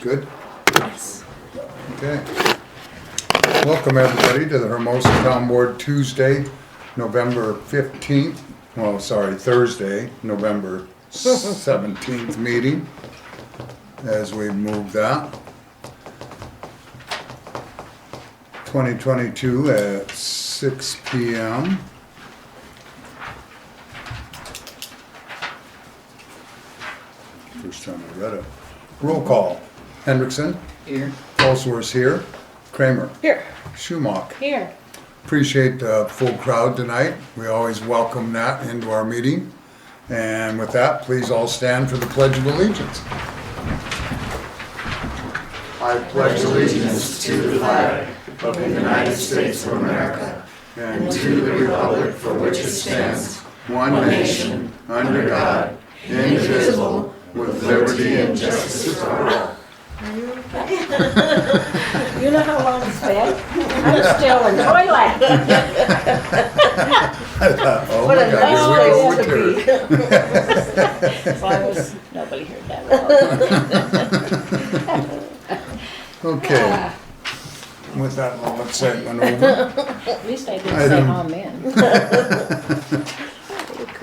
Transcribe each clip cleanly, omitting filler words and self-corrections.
Good? Yes. Okay. Welcome everybody to the Hermosa Town Board Tuesday, November 15th, Thursday, November 17th meeting, as we move that. 2022 at 6 p.m. First time I read it. Roll call. Hendrickson. Here. Ellsworth's here. Kramer. Here. Schumach. Here. Appreciate the full crowd tonight. We always welcome that into our meeting. And with that, please all stand for the Pledge of Allegiance. I pledge allegiance to the flag of the United States of America and to the republic for which it stands, one nation, under God, indivisible, with liberty and justice for all. You know how long it's been? I'm still in toilet. Oh What my a God, nice here we place go to with be. As long as nobody heard that. Okay. With that little excitement over. At least I didn't say Item- amen.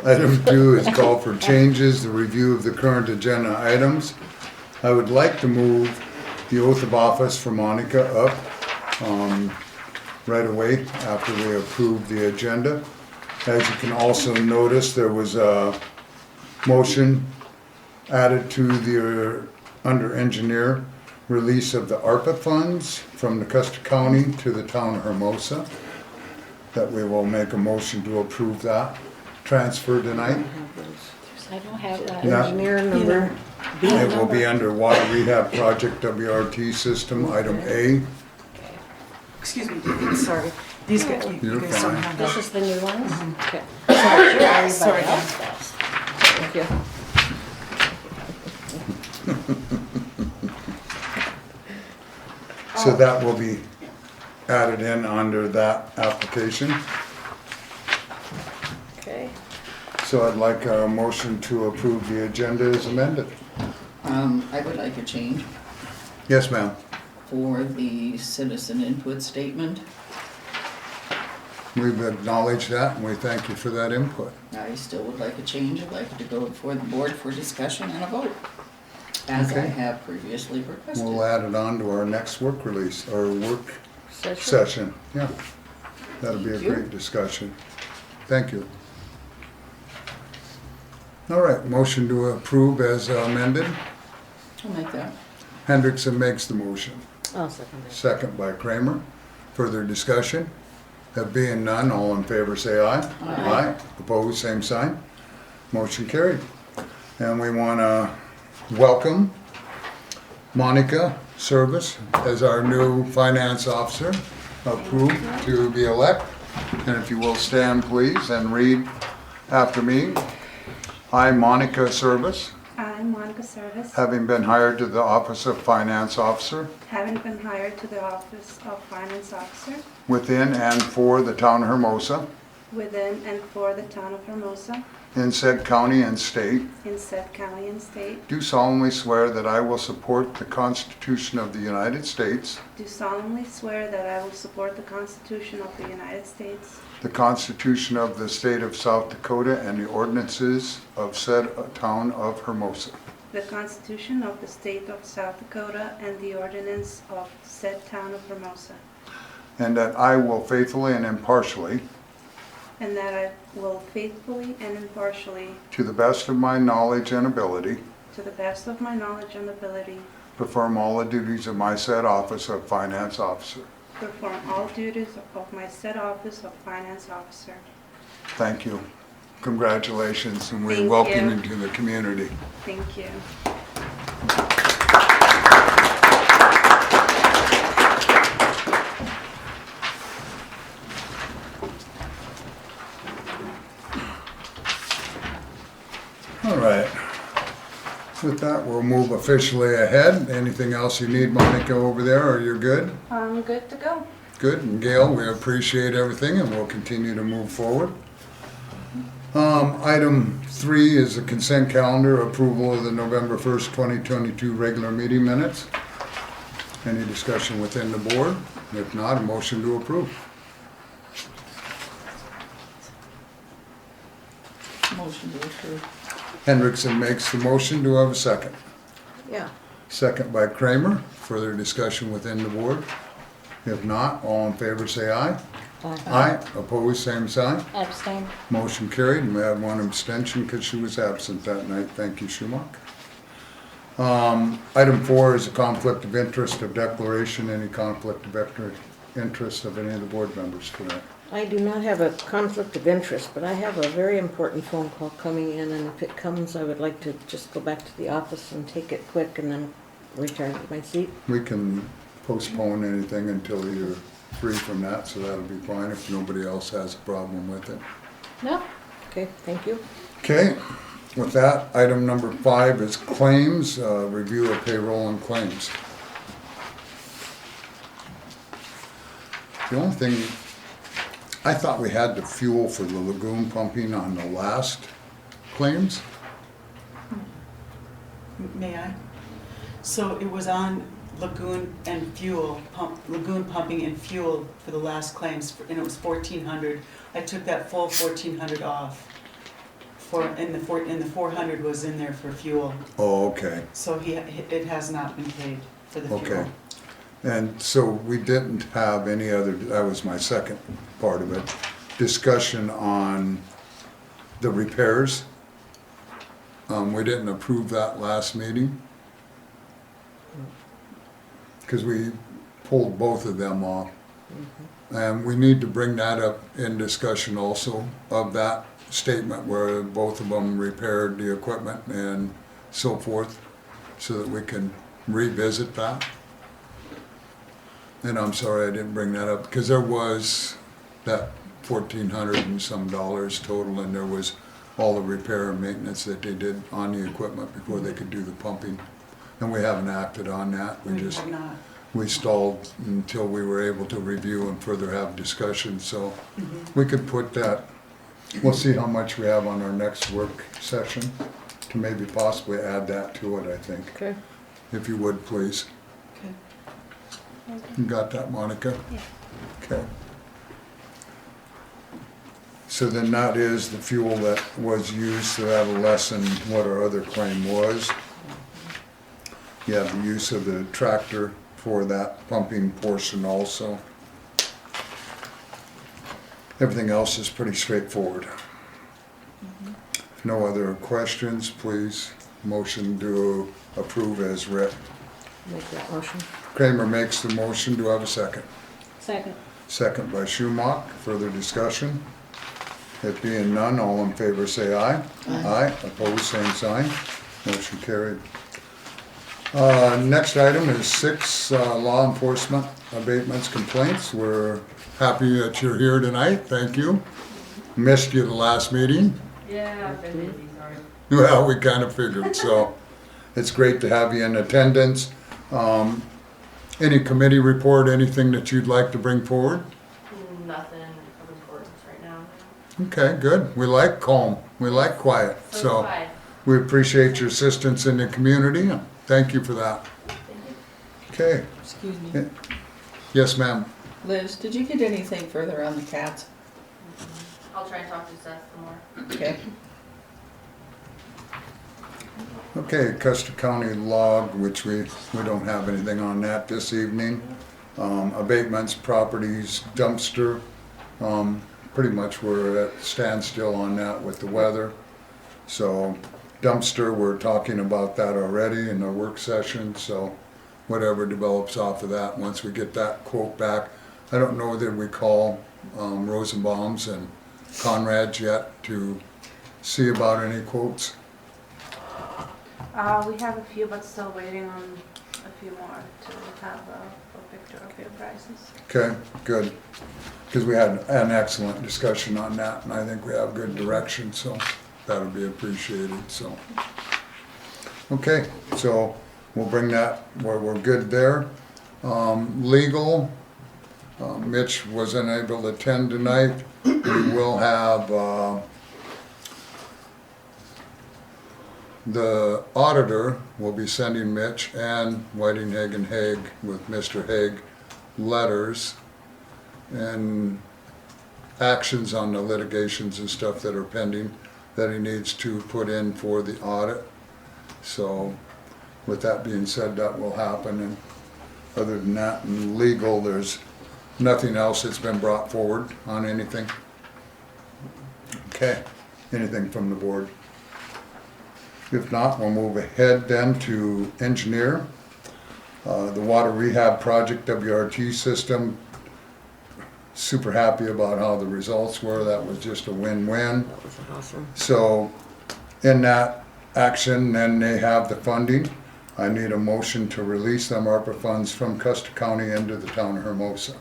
Item 2 is call for changes, the review of the current agenda items. I would like to move the oath of office for Monica up right away after we approve the agenda. As you can also notice, there was a motion added to the, under engineer, release of the ARPA funds from the Custer County to the town of Hermosa, that we will make a motion to approve that transfer tonight. I don't have that. Yeah. Engineer number. It will be under Water Rehab Project WRT System, item A. Excuse me, sorry. These guys, you You're guys don't fine. have This that. is the new ones? Okay. Everybody Sorry. else does. Thank you. So that will be added in under that application. Okay. So I'd like a motion to approve the agenda as amended. I would like a change Yes, ma'am. for the citizen input statement. We've acknowledged that and we thank you for that input. I still would like a change. I'd like it to go before the board for discussion and a vote, as I Okay. have previously requested. We'll add it on to our next work release, or work Session. session. Yeah, that'll be a Thank you. great discussion. Thank you. All right, motion to approve as amended. I'll make that. Hendrickson makes the motion. I'll second it. Second by Kramer. Further discussion? There being none, all in favor say aye. Aye. Opposed, same sign. Motion carried. And we want to welcome Monica Service as our new finance officer, approved to be elected. And if you will stand, please, and read after me. I, Monica Service, I, Monica Service, having been hired to the office of finance officer having been hired to the office of finance officer within and for the town of Hermosa, within and for the town of Hermosa, in said county and state, in said county and state, do solemnly swear that I will support the Constitution of the United States, do solemnly swear that I will support the Constitution of the United States, the Constitution of the state of South Dakota, and the ordinances of said town of Hermosa, the Constitution of the state of South Dakota, and the ordinance of said town of Hermosa, and that I will faithfully and impartially, and that I will faithfully and impartially, to the best of my knowledge and ability, to the best of my knowledge and ability, perform all the duties of my said office of finance officer. perform all duties of my said office of finance officer. Thank you. Congratulations, and we Thank welcome you. you to the community. Thank you. All right. With that, we'll move officially ahead. Anything else you need, Monica, over there, or you're good? I'm good to go. Good, and Gail, we appreciate everything and we'll continue to move forward. Item 3 is the consent calendar, approval of the November 1st, 2022 regular meeting minutes. Any discussion within the board? If not, a motion to approve. Motion to approve. Hendrickson makes the motion. Do I have a second? Yeah. Second by Kramer. Further discussion within the board? If not, all in favor say aye. Aye. Opposed, same sign. Abstain. Motion carried, and we had one abstention because she was absent that night. Thank you, Schumacher. Item 4 is a conflict of interest of declaration. Any conflict of interest of any of the board members tonight? I do not have a conflict of interest, but I have a very important phone call coming in, and if it comes, I would like to just go back to the office and take it quick and then return to my seat. We can postpone anything until you're free from that, so that'll be fine if nobody else has a problem with it. No? Okay, thank you. Okay, with that, item number 5 is claims, review of payroll and claims. The only thing, I thought we had the fuel for the lagoon pumping on the last claims. May I? So it was on lagoon and fuel, lagoon pumping and fuel for the last claims, and it was 1,400. I took that full 1,400 off. And the 400 was in there for fuel. Oh, okay, So it has not been paid for the fuel. okay. And so we didn't have any other, that was my second part of it, discussion on the repairs. We didn't approve that last meeting. Because we pulled both of them off. And we need to bring that up in discussion also of that statement where both of them repaired the equipment and so forth, so that we can revisit that. And I'm sorry I didn't bring that up, because there was that $1,400 and some total, and there was all the repair and maintenance that they did on the equipment before they could do the pumping. And we haven't acted on that. We have not. We stalled until we were able to review and further have discussion, so we could put that, we'll see how much we have on our next work session to maybe possibly add that to it, I think. Okay. If you would, please. Okay. You got that, Monica? Yeah. Okay. So then that is the fuel that was used, so that'll lessen what our other claim was. You have the use of the tractor for that pumping portion also. Everything else is pretty straightforward. If no other questions, please motion to approve as read. Make that motion. Kramer makes the motion. Do I have a second? Second. Second by Schumacher. Further discussion? It being none, all in favor say aye. Aye. Opposed, same sign. Motion carried. Next item is 6 law enforcement abatements complaints. We're happy that you're here tonight. Thank you. Missed you the last meeting. Yeah, I've been busy, sorry. Well, we kind of figured, so it's great to have you in attendance. Any committee report, anything that you'd like to bring forward? Nothing of importance right now. Okay, good. We like calm. We like quiet. So Quiet. we appreciate your assistance in the community. Thank you for that. Thank you. Okay. Excuse me. Yes, ma'am. Liz, did you get anything further on the cats? I'll try and talk to Seth some more. Okay. Okay, Custer County log, which we don't have anything on that this evening. Abatements, properties, dumpster. Pretty much we're at standstill on that with the weather. So dumpster, we're talking about that already in our work session, so whatever develops off of that, once we get that quote back. I don't know that we call Rosenbaum's and Conrad's yet to see about any quotes. We have a few, but still waiting on a few more to have a picture of your prices. Okay, good. Because we had an excellent discussion on that, and I think we have good direction, so that'll be appreciated, so. Okay, so we'll bring that where we're good there. Legal, Mitch wasn't able to attend tonight. We will have The auditor will be sending Mitch and Whiting, and Haig with Mr. Haig letters and actions on the litigations and stuff that are pending that he needs to put in for the audit. So with that being said, that will happen. And other than that, in legal, there's nothing else that's been brought forward on anything. Okay, anything from the board? If not, we'll move ahead then to engineer. The water rehab project, WRT system, super happy about how the results were. That was just a win-win. That was awesome. So in that action, then they have the funding. I need a motion to release them ARPA funds from Custer County into the town of Hermosa.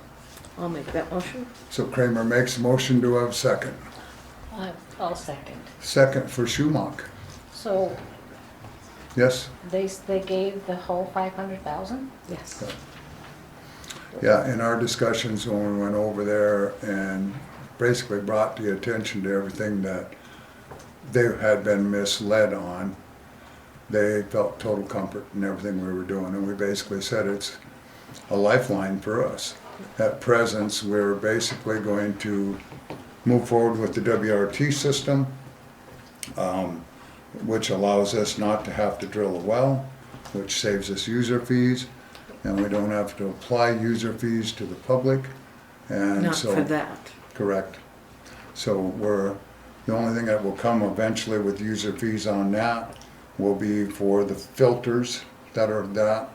I'll make that motion. So Kramer makes a motion, do I have a second? I'll second. Second for Schumach. So Yes? they gave the whole 500,000? Yes. Yeah, in our discussions when we went over there and basically brought the attention to everything that they had been misled on, they felt total comfort in everything we were doing. And we basically said it's a lifeline for us. At present, we're basically going to move forward with the WRT system, which allows us not to have to drill a well, which saves us user fees, and we don't have to apply user fees to the public. And Not so, for that. correct. So the only thing that will come eventually with user fees on that will be for the filters that are that,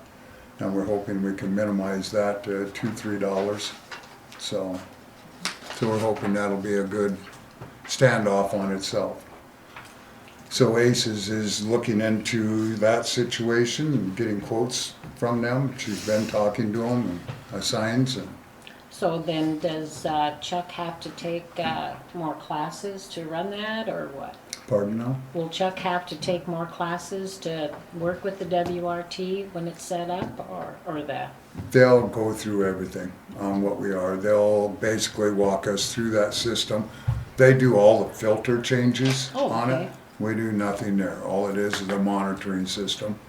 and we're hoping we can minimize that to $2-3. So we're hoping that'll be a good standoff on itself. So ACES is looking into that situation and getting quotes from them. She's been talking to them and assigns and So then does Chuck have to take more classes to run that, or what? pardon now? Will Chuck have to take more classes to work with the WRT when it's set up, or that? They'll go through everything on what we are. They'll basically walk us through that system. They do all the filter changes Oh, on okay. it. We do nothing there. All it is a monitoring system.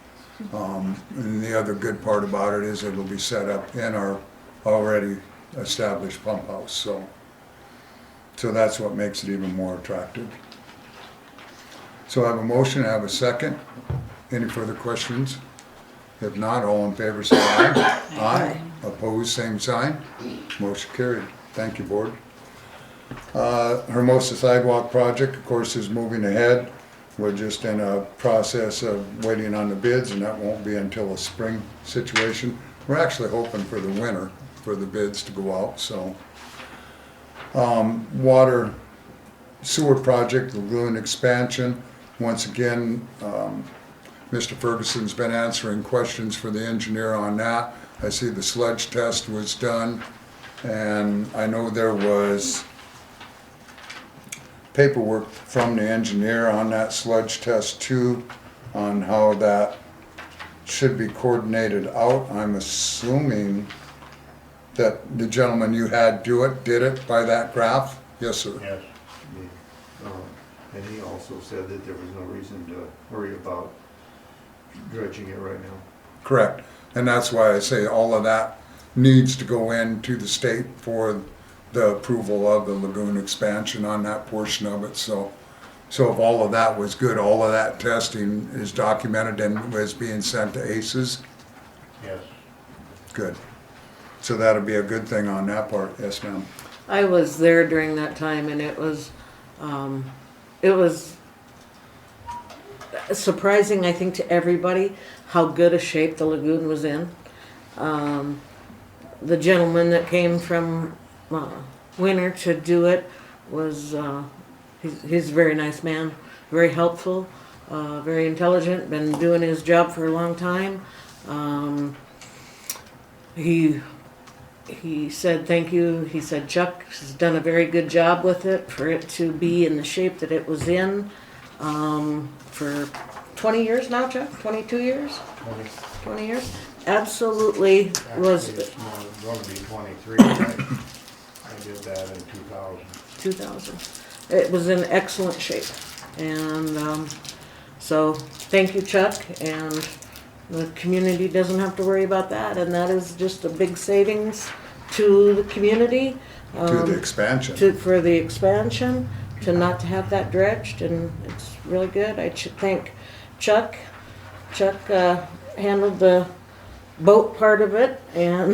And the other good part about it is it'll be set up in our already established pump house. So that's what makes it even more attractive. So I have a motion, I have a second. Any further questions? If not, all in favor say aye. Aye. Opposed, same sign. Motion carried. Thank you, board. Hermosa sidewalk project, of course, is moving ahead. We're just in a process of waiting on the bids, and that won't be until a spring situation. We're actually hoping for the winter for the bids to go out, so. Water sewer project, lagoon expansion. Once again, Mr. Ferguson's been answering questions for the engineer on that. I see the sludge test was done, and I know there was paperwork from the engineer on that sludge test too, on how that should be coordinated out. I'm assuming that the gentleman you had do it, did it by that graph? Yes, sir. Yes. And he also said that there was no reason to worry about dredging it right now. Correct. And that's why I say all of that needs to go into the state for the approval of the lagoon expansion on that portion of it. So if all of that was good, all of that testing is documented and was being sent to ACES, Yes. good. So that'll be a good thing on that part. Yes, ma'am. I was there during that time, and it was surprising, I think, to everybody how good a shape the lagoon was in. The gentleman that came from Winter to do it was he's a very nice man, very helpful, very intelligent, been doing his job for a long time. He said thank you. He said Chuck has done a very good job with it for it to be in the shape that it was in for 20 years now, Chuck? 22 years? 20 years? Absolutely was. Actually, it's going to be 23. I did that in 2000. 2000. It was in excellent shape. And So, thank you, Chuck, and the community doesn't have to worry about that, and that is just a big savings to the community. To the expansion. For the expansion, to not to have that dredged, and it's really good. I should thank Chuck. Chuck handled the boat part of it, and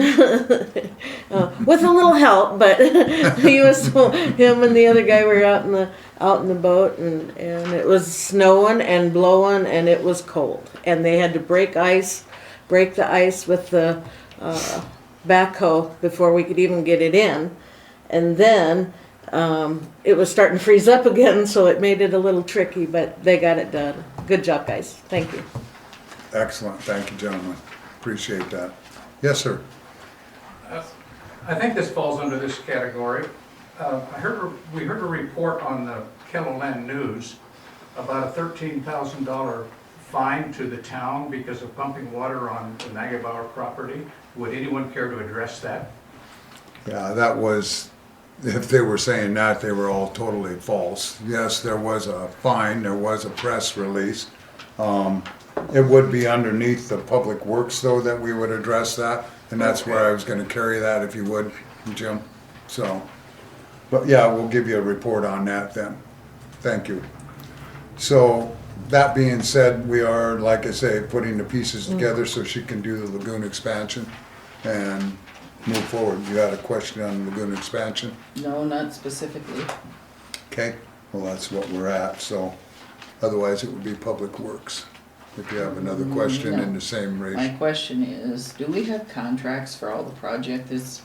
with a little help, but him and the other guy were out in the boat, and it was snowing and blowing, and it was cold, and they had to break the ice with the backhoe before we could even get it in. And then it was starting to freeze up again, so it made it a little tricky, but they got it done. Good job, guys. Thank you. Excellent, thank you, gentlemen. Appreciate that. Yes, sir. I think this falls under this category. We heard a report on the Kettle News about a $13,000 fine to the town because of pumping water on the Nagabauer property. Would anyone care to address that? Yeah, that was, if they were saying that, they were all totally false. Yes, there was a fine, there was a press release. It would be underneath the Public Works, though, that we would address that, and that's where I was gonna carry that, if you would, Jim. So, but yeah, we'll give you a report on that then. Thank you. So, that being said, we are, like I say, putting the pieces together so she can do the lagoon expansion and move forward. You had a question on lagoon expansion? No, not specifically. Okay, well, that's what we're at, so otherwise it would be Public Works. If you have another question in the same My ratio. question is, do we have contracts for all the projects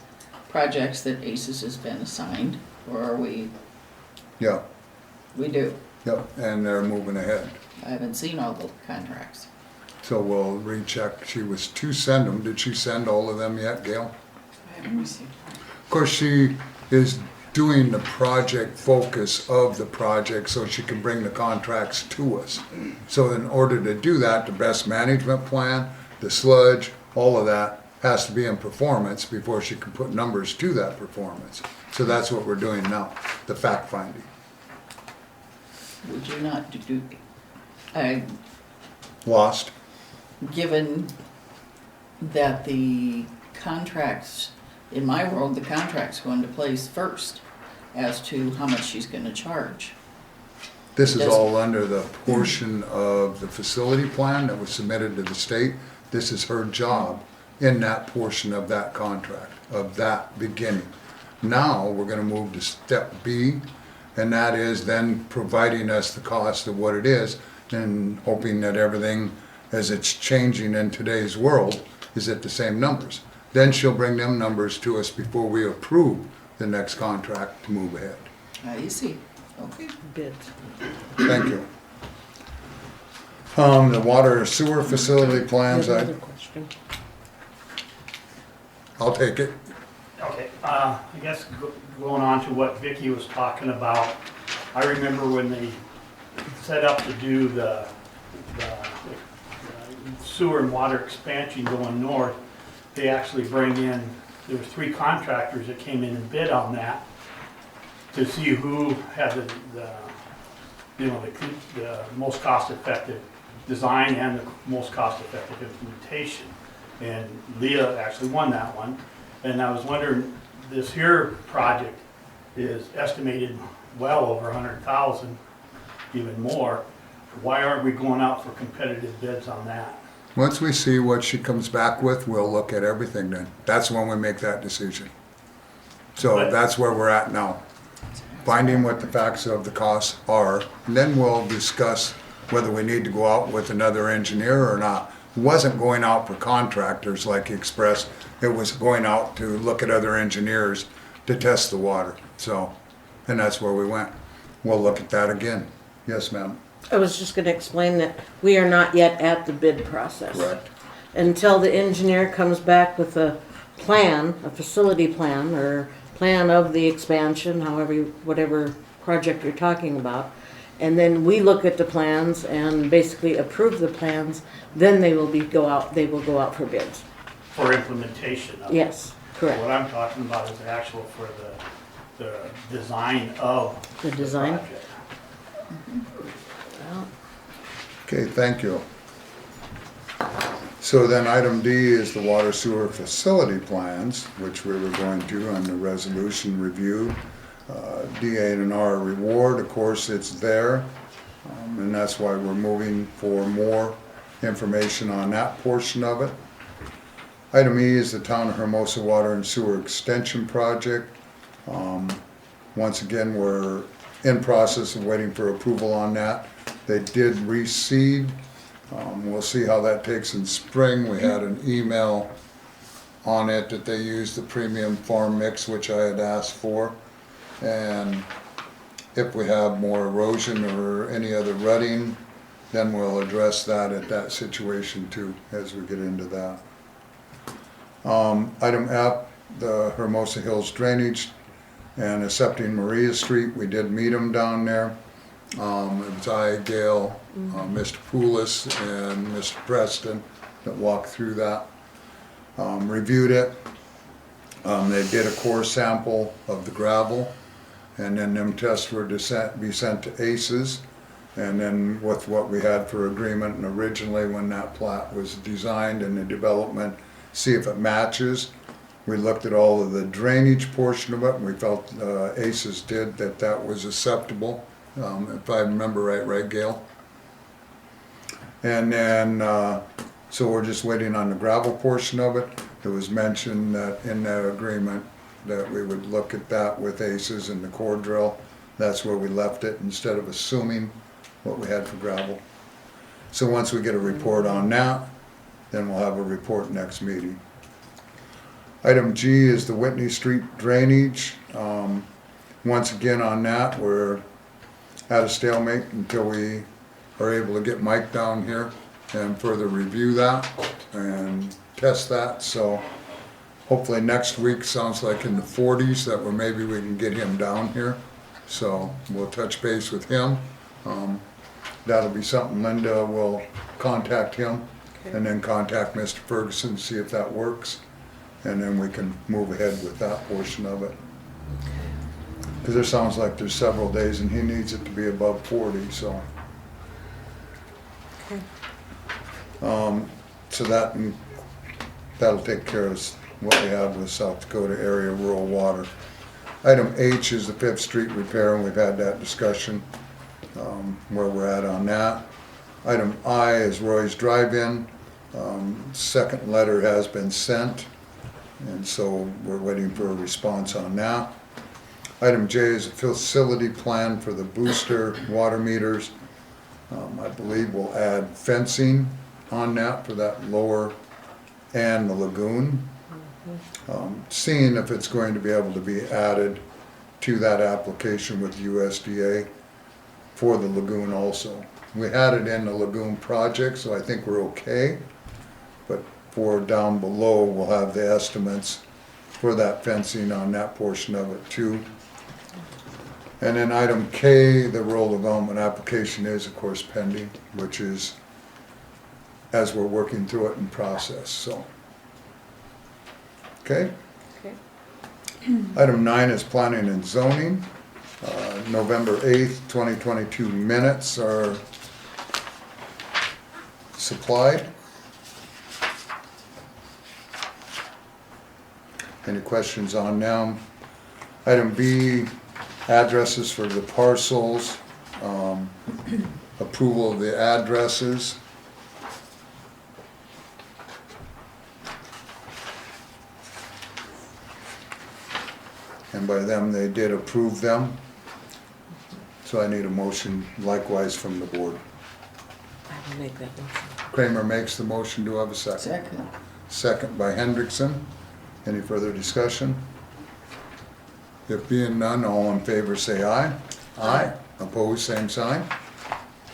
that ACES has been assigned? Or are we, Yeah, we do? yep, and they're moving ahead. I haven't seen all the contracts. So we'll recheck. She was to send them. Did she send all of them yet, Gail? I haven't received. Of course, she is doing the project focus of the project so she can bring the contracts to us. So in order to do that, the best management plan, the sludge, all of that has to be in performance before she can put numbers to that performance. So that's what we're doing now, the fact finding. Would you not Lost? given that the contracts, in my world, the contracts go into place first as to how much she's gonna charge. This is all under the portion of the facility plan that was submitted to the state. This is her job in that portion of that contract, of that beginning. Now, we're gonna move to step B, and that is then providing us the cost of what it is and hoping that everything, as it's changing in today's world, is at the same numbers. Then she'll bring them numbers to us before we approve the next contract to move ahead. I see, okay. Bids. Thank you. The water sewer facility plans, Another question. I'll take it. Okay, I guess going on to what Vicki was talking about, I remember when they set up to do the sewer and water expansion going north, they actually bring in, there were 3 contractors that came in and bid on that to see who had the most cost-effective design and the most cost-effective implementation. And Leah actually won that one. And I was wondering, this here project is estimated well over 100,000, even more. Why aren't we going out for competitive bids on that? Once we see what she comes back with, we'll look at everything then. That's when we make that decision. So But- that's where we're at now. Finding what the facts of the costs are, and then we'll discuss whether we need to go out with another engineer or not. It wasn't going out for contractors like you expressed, it was going out to look at other engineers to test the water. So, and that's where we went. We'll look at that again. Yes, ma'am. I was just gonna explain that we are not yet at the bid process. Correct. Until the engineer comes back with a plan, a facility plan, or plan of the expansion, whatever project you're talking about. And then we look at the plans and basically approve the plans, then they will go out for bids. For implementation of it. Yes, correct. What I'm talking about is the actual for the design of The design? project. Well, Okay, thank you. So then item D is the water sewer facility plans, which we were going to on the resolution review. D8R reward, of course, it's there, and that's why we're moving for more information on that portion of it. Item E is the Town of Hermosa Water and Sewer Extension Project. Once again, we're in process of waiting for approval on that. They did reseed. We'll see how that takes in spring. We had an email on it that they used the premium farm mix, which I had asked for. And if we have more erosion or any other rutting, then we'll address that at that situation too, as we get into that. Item F, the Hermosa Hills drainage and accepting Maria Street. We did meet them down there. It was I, Gail, Mr. Poulis, and Mr. Preston that walked through that. Reviewed it. They did a core sample of the gravel, and then them tests were to be sent to ACES. And then with what we had for agreement and originally when that plat was designed and the development, see if it matches. We looked at all of the drainage portion of it, and we felt ACES did that was acceptable. If I remember right, Gail? And then, so we're just waiting on the gravel portion of it. It was mentioned that in that agreement that we would look at that with ACES and the core drill. That's where we left it instead of assuming what we had for gravel. So once we get a report on that, then we'll have a report next meeting. Item G is the Whitney Street drainage. Once again on that, we're at a stalemate until we are able to get Mike down here and further review that and test that. So hopefully next week, sounds like in the 40s, that maybe we can get him down here. So we'll touch base with him. That'll be something Linda will contact him and then contact Mr. Ferguson, see if that works. And then we can move ahead with that portion of it. Because there sounds like there's several days and he needs it to be above 40, so. Okay. So that'll take care of what we have with South Dakota area rural water. Item H is the 5th Street repair, and we've had that discussion, where we're at on that. Item I is Roy's Drive-In. Second letter has been sent, and so we're waiting for a response on that. Item J is a facility plan for the booster water meters. I believe we'll add fencing on that for that lower and the lagoon. Seeing if it's going to be able to be added to that application with USDA for the lagoon also. We had it in the lagoon project, so I think we're okay. But for down below, we'll have the estimates for that fencing on that portion of it too. And then item K, the rural development application is of course pending, which is as we're working through it in process, so. Okay? Okay. Item 9 is planning and zoning. November 8th, 2022 minutes are supplied. Any questions on them? Item B, addresses for the parcels, approval of the addresses. And by them, they did approve them. So I need a motion likewise from the board. I will make that motion. Kramer makes the motion. Do I have a second? Second. Second by Hendrickson. Any further discussion? If being none, all in favor say aye. Aye. Opposed, same sign.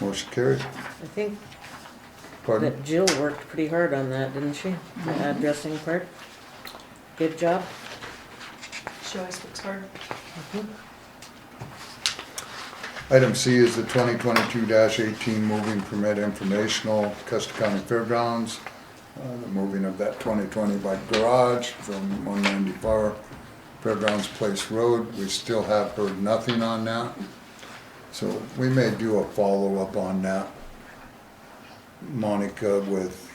Motion carried. I think Pardon? that Jill worked pretty hard on that, didn't she? The addressing part. Good job. She always works hard. Item C is the 2022-18 moving permit informational, Custer County Fairgrounds. The moving of that 2020 bike garage from 194 Fairgrounds Place Road. We still have heard nothing on that. So we may do a follow-up on that Monica with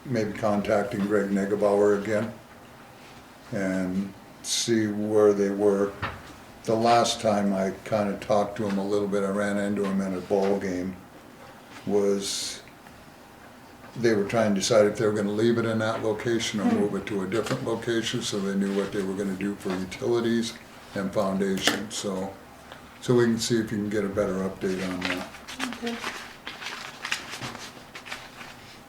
maybe contacting Greg Negebauer again and see where they were. The last time I kind of talked to him a little bit, I ran into him at a ball game, was they were trying to decide if they were gonna leave it in that location or move it to a different location, so they knew what they were gonna do for utilities and foundation, so we can see if you can get a better update on that. Okay.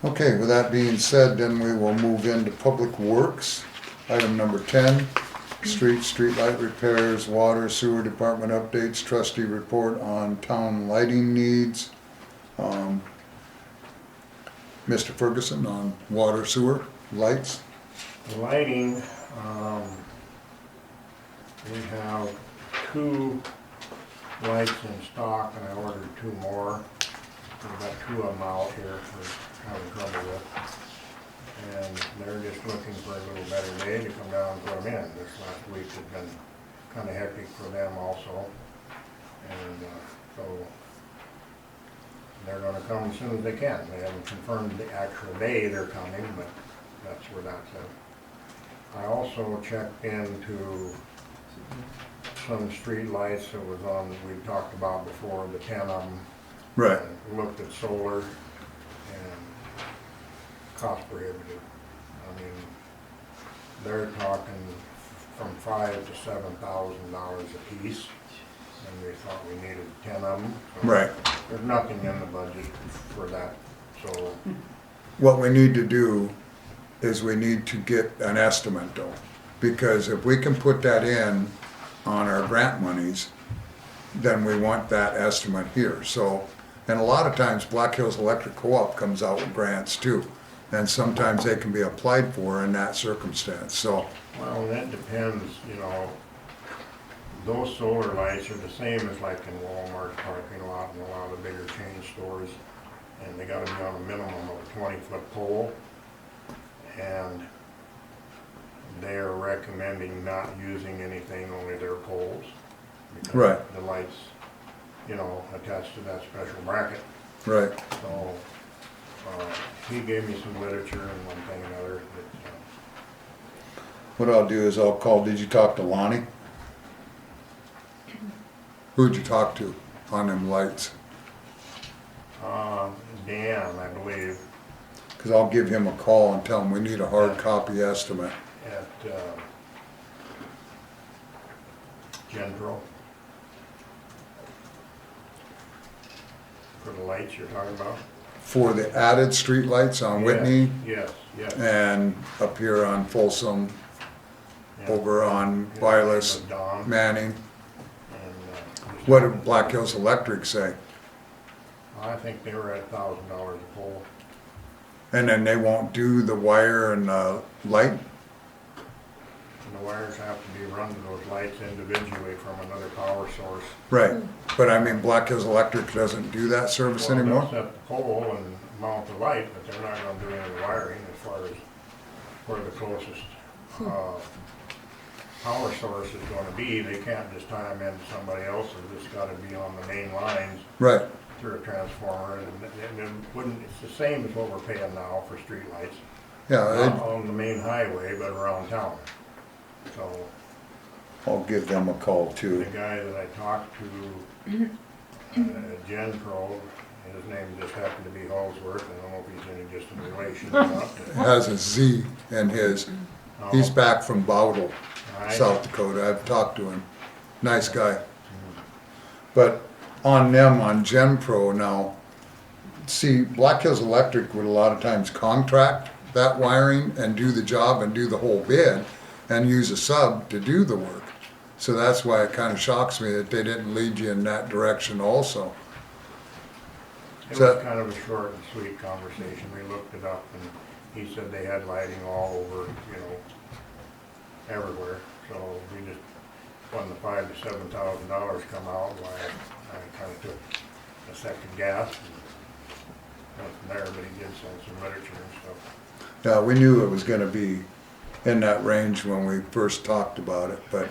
Okay, with that being said, then we will move into Public Works. Item number 10, streetlight repairs, water, sewer department updates, trustee report on town lighting needs. Mr. Ferguson on water, sewer, lights. The lighting, we have 2 lights in stock, and I ordered 2 more. We've got 2 of them out here for having trouble with. And they're just looking for a little better day to come down and put them in. This last week has been kind of hectic for them also. And so they're gonna come as soon as they can. They haven't confirmed the actual day they're coming, but that's where that's at. I also checked into some street lights that was on, we talked about before, the 10 of them. Right. And looked at solar and cost prohibitive. I mean, they're talking from $5,000 to $7,000 a piece, and we thought we needed 10 of them. So Right. there's nothing in the budget for that, so. What we need to do is we need to get an estimate though, because if we can put that in on our grant monies, then we want that estimate here. So, and a lot of times Black Hills Electric Co-op comes out with grants too, and sometimes they can be applied for in that circumstance, so. Well, that depends, you know, those solar lights are the same as like in Walmart parking lot and a lot of bigger chain stores, and they gotta be on a minimum of a 20-foot pole, and they're recommending not using anything, only their poles. Because Right. the lights, you know, attached to that special bracket. Right. So, he gave me some literature and one thing and another. What I'll do is I'll call, did you talk to Lonnie? Who'd you talk to on them lights? Dan, I believe, Cause I'll give him a call and tell him we need a hard copy estimate. at Genpro. For the lights you're talking about? For the added streetlights on Whitney Yes, yes. and up here on Folsom, Yeah. over on Yeah, Vilas, with Don, Manning. and, What did Black Hills Electric say? I think they were at $1,000 a pole. And then they won't do the wire and light? And the wires have to be run to those lights individually from another power source. Right, but I mean, Black Hills Electric doesn't do that service Well, anymore? they'll set the pole and mount the light, but they're not gonna do any wiring as far as where the closest, power source is gonna be. They can't just tie them into somebody else's, it's gotta be on the main lines Right, through a transformer, and it wouldn't, it's the same as what we're paying now for streetlights. yeah, Not on the main highway, but around town. So, I'll give them a call the too. guy that I talked to, at Genpro, his name just happened to be Hallsworth. I don't know if he's any distant relation or not. Has a Z in his. He's back from Bowdle, Right. South Dakota. I've talked to him. Nice guy. But on them, on Genpro now, see, Black Hills Electric would a lot of times contract that wiring and do the job and do the whole bid and use a sub to do the work. So that's why it kind of shocks me that they didn't lead you in that direction also. It So- was kind of a short and sweet conversation. We looked it up and he said they had lighting all over, you know, everywhere. So we just, when the $5,000 to $7,000 come out, why I kind of took a second guess and went from there, but he did send some literature and stuff. Yeah, we knew it was gonna be in that range when we first talked about it, but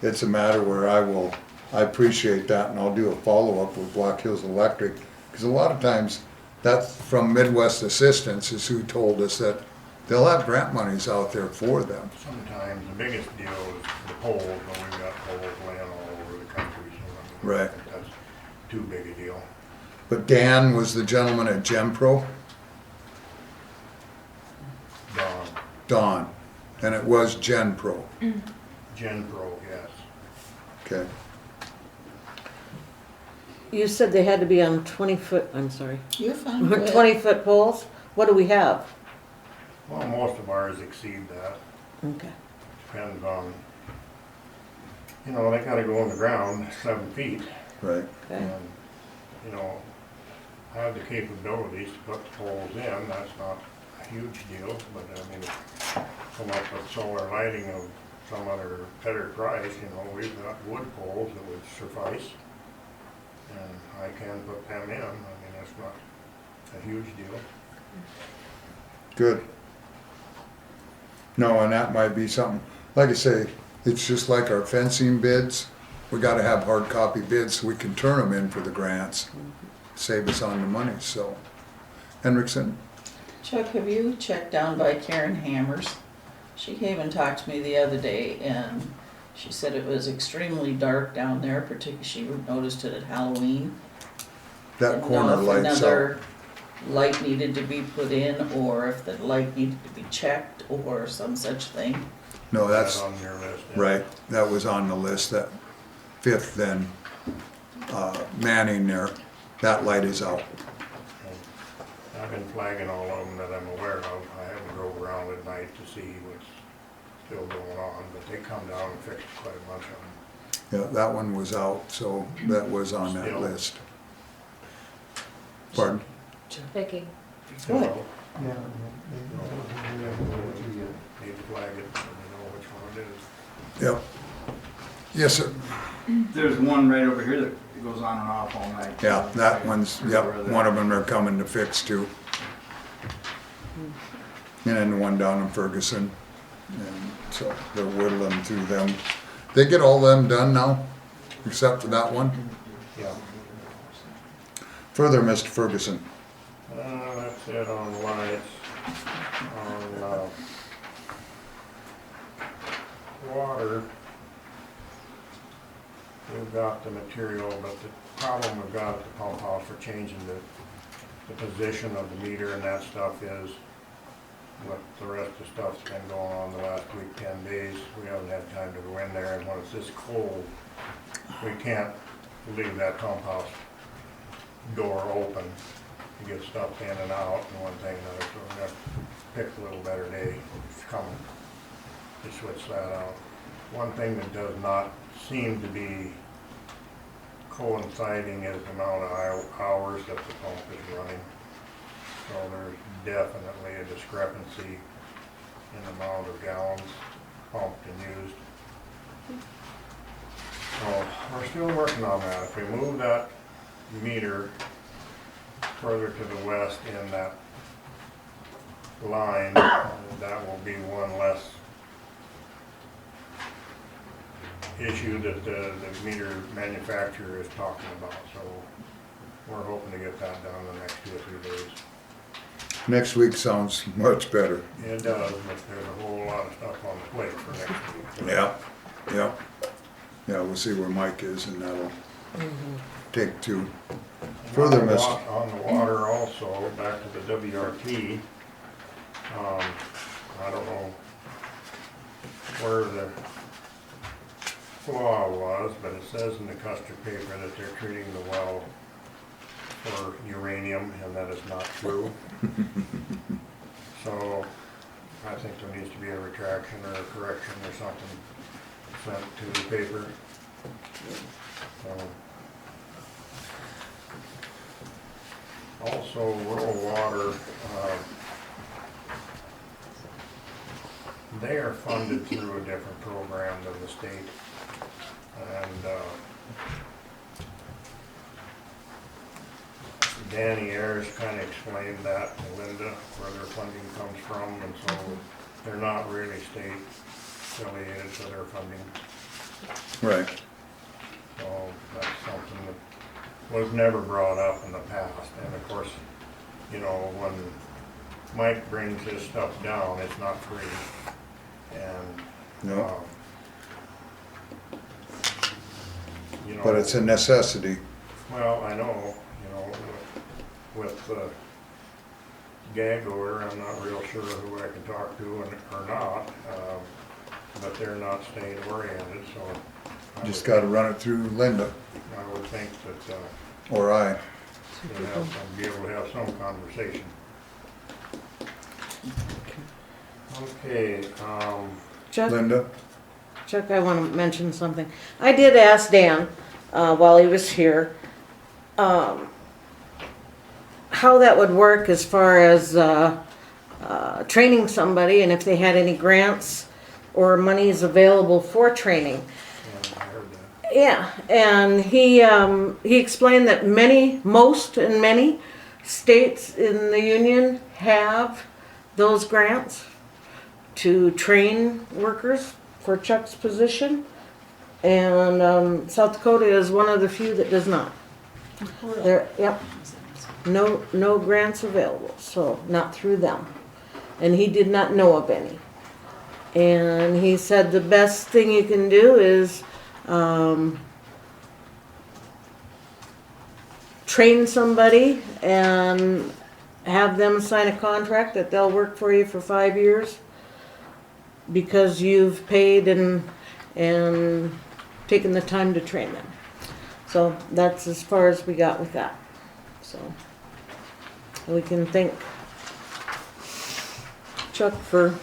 it's a matter where I appreciate that and I'll do a follow-up with Black Hills Electric Because a lot of times, that's from Midwest Assistance is who told us that they'll have grant monies out there for them. Sometimes the biggest deal is the poles, when we've got poles laying all over the country, so I Right. think that's too big a deal. But Dan was the gentleman at GenPro, Don, and it was GenPro. GenPro, yes. Okay. You said they had to be on 20-foot, I'm sorry, You're fine. Go ahead. 20-foot poles? What do we have? Well, most of ours exceed that. Okay. Depends on, you know, they gotta go in the ground 7 feet. Right. Okay. And, you know, have the capabilities to put the poles in, that's not a huge deal, but I mean, come up with solar lighting of some other better price, you know, we've got wood poles that would suffice. And I can put them in, I mean, that's not a huge deal. Good. No, and that might be something, like I say, it's just like our fencing bids. We gotta have hard copy bids so we can turn them in for the grants, save us on the money, so. Hendrickson? Chuck, have you checked down by Karen Hammers? She came and talked to me the other day, and she said it was extremely dark down there, particularly she noticed it at Halloween. That Didn't corner know if lights out. another light needed to be put in, or if the light needed to be checked, or some such thing. No, that's, on your list. Yeah. right, that was on the list, that fifth then, Manning there, that light is out. I've been flagging all of them that I'm aware of. I haven't drove around at night to see what's still going on, but they come down and fix quite a bunch of them. Yeah, that one was out, so that was on that Still. list. Pardon? Vicki, Good. Well, need to flag it so we know which one it is. Yep. Yes, sir. There's one right over here that goes on and off all night. Yeah, that one's, yep, one of them they're coming to fix too. And then the one down in Ferguson, and so they're whittling through them. They get all them done now, except for that one? Yeah. Further, Mr. Ferguson. That's it on lights. On water, we've got the material, but the problem we've got at the pump house for changing the position of the meter and that stuff is what the rest of the stuff's been going on the last week, 10 days. We haven't had time to go in there, and when it's this cold, we can't leave that pump house door open to get stuff in and out and one thing and another, so we're gonna pick a little better day coming to switch that out. One thing that does not seem to be coinciding is the amount of hours that the pump is running. So there's definitely a discrepancy in the amount of gallons pumped and used. So we're still working on that. If we move that meter further to the west in that line, that will be one less issue that the meter manufacturer is talking about. So we're hoping to get that done in the next 2 or 3 days. Next week sounds much better. It does, but there's a whole lot of stuff on the plate for next week. Yeah, yeah. Yeah, we'll see where Mike is and that'll take two. Further, On the Miss. on the water also, back to the WRT, I don't know where the flaw was, but it says in the Custer paper that they're treating the well for uranium, and that is not true. So I think there needs to be a retraction or a correction or something sent to the paper. So, also, rural water, they are funded through a different program than the state. And Danny Ayers kind of explained that to Linda, where their funding comes from, and so they're not really state affiliated to their funding. Right. So that's something that was never brought up in the past. And of course, you know, when Mike brings his stuff down, it's not free. And, No. You know. But it's a necessity. Well, I know, you know, with the gag order, I'm not real sure who I can talk to or not, but they're not state oriented, so. Just gotta run it through Linda I would think that, or I. we'll have some, be able to have some conversation. Okay, Chuck? Linda? Chuck, I want to mention something. I did ask Dan, while he was here, how that would work as far as training somebody and if they had any grants or monies available for training. yeah, I heard that. Yeah, and he explained that most and many states in the union have those grants to train workers for Chuck's position, and South Dakota is one of the few that does not. There, yep, no grants available, so not through them, and he did not know of any. And he said the best thing you can do is train somebody and have them sign a contract that they'll work for you for 5 years because you've paid and taken the time to train them. So that's as far as we got with that. So we can thank Chuck for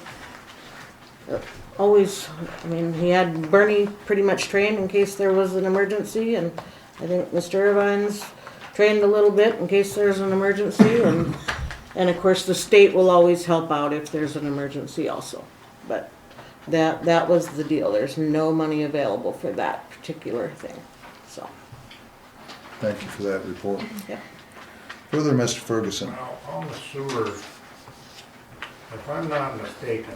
always, I mean, he had Bernie pretty much trained in case there was an emergency, and I think Mr. Irvine's trained a little bit in case there's an emergency, and of course the state will always help out if there's an emergency also. But that was the deal. There's no money available for that particular thing. So Thank you for that report. yeah. Further, Mr. Ferguson. Now, on the sewer, if I'm not mistaken,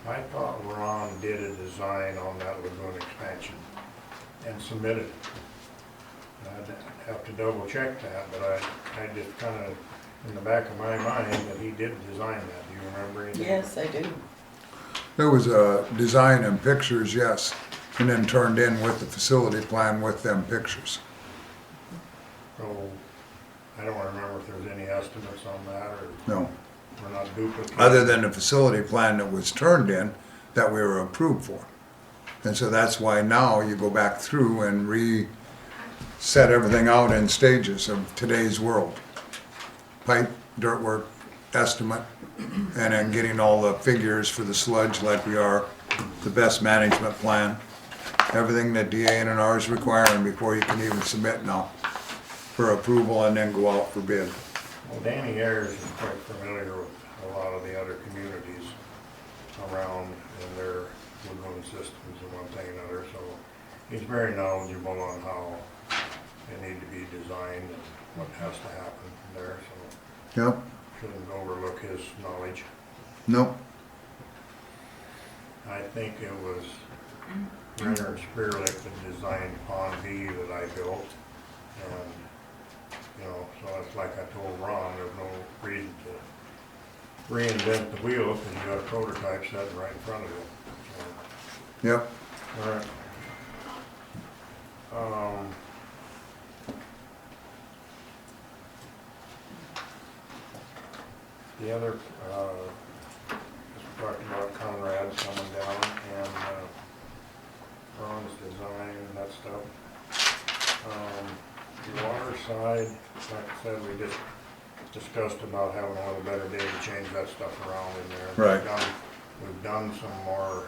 I thought Ron did a design on that lagoon expansion and submitted it. I'd have to double check that, but I just kind of, in the back of my mind, that he did design that. Do you remember anything? Yes, I do. There was a design and pictures, yes, and then turned in with the facility plan with them pictures. So, I don't remember if there's any estimates on that, or No, we're not duplicating. other than the facility plan that was turned in that we were approved for. And so that's why now you go back through and reset everything out in stages of today's world. Pipe, dirt work, estimate, and then getting all the figures for the sludge like we are, the best management plan, everything that DA and R is requiring before you can even submit now for approval and then go out for bid. Well, Danny Ayers is quite familiar with a lot of the other communities around and their lagoon systems and one thing and another, so he's very knowledgeable on how they need to be designed and what has to happen from there, so Yep, shouldn't overlook his knowledge. nope, I think it was Renner Spearlick that designed Pond B that I built, and, you know, so it's like I told Ron, there's no reason to reinvent the wheel because you got a prototype sitting right in front of you. So, yep. all right. The other, just talking about Conrad's coming down and Ron's design and that stuff. The water side, like I said, we just discussed about having a little better day to change that stuff around in there. Right. We've done some more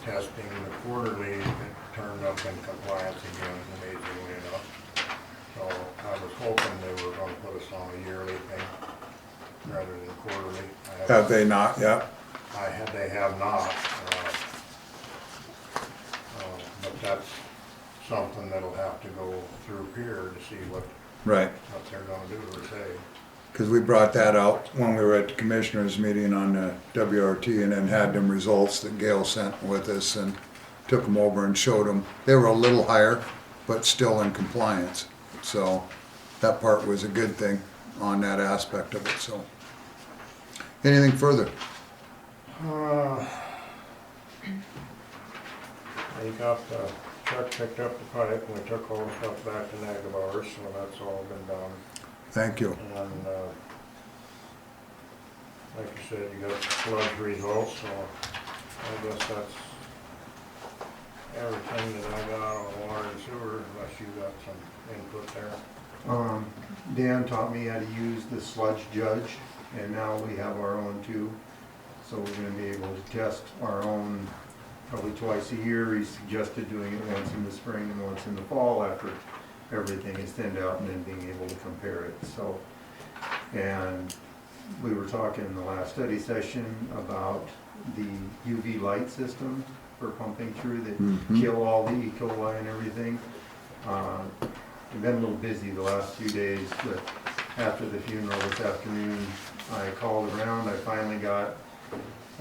testing. The quarterly it turned up in compliance again, amazingly enough. So I was hoping they were gonna put us on a yearly thing rather than quarterly. Have they not yet? They have not. But that's something that'll have to go through here to see what Right, they're gonna do or say. because we brought that out when we were at the commissioners meeting on the WRT and then had them results that Gail sent with us and took them over and showed them. They were a little higher, but still in compliance. So that part was a good thing on that aspect of it, so. Anything further? They got the truck picked up the pipe and we took all the stuff back to Nagabars, so that's all been done. Thank you. And, like you said, you got the sludge results, so I guess that's everything that I got on water and sewer, unless you got some input there. Dan taught me how to use the sludge judge, and now we have our own too. So we're gonna be able to test our own probably twice a year. He suggested doing it once in the spring and once in the fall after everything is thinned out, and then being able to compare it. So, and we were talking in the last study session about the UV light system for pumping through that kill all the E. coli and everything. We've been a little busy the last few days, but after the funeral this afternoon, I called around. I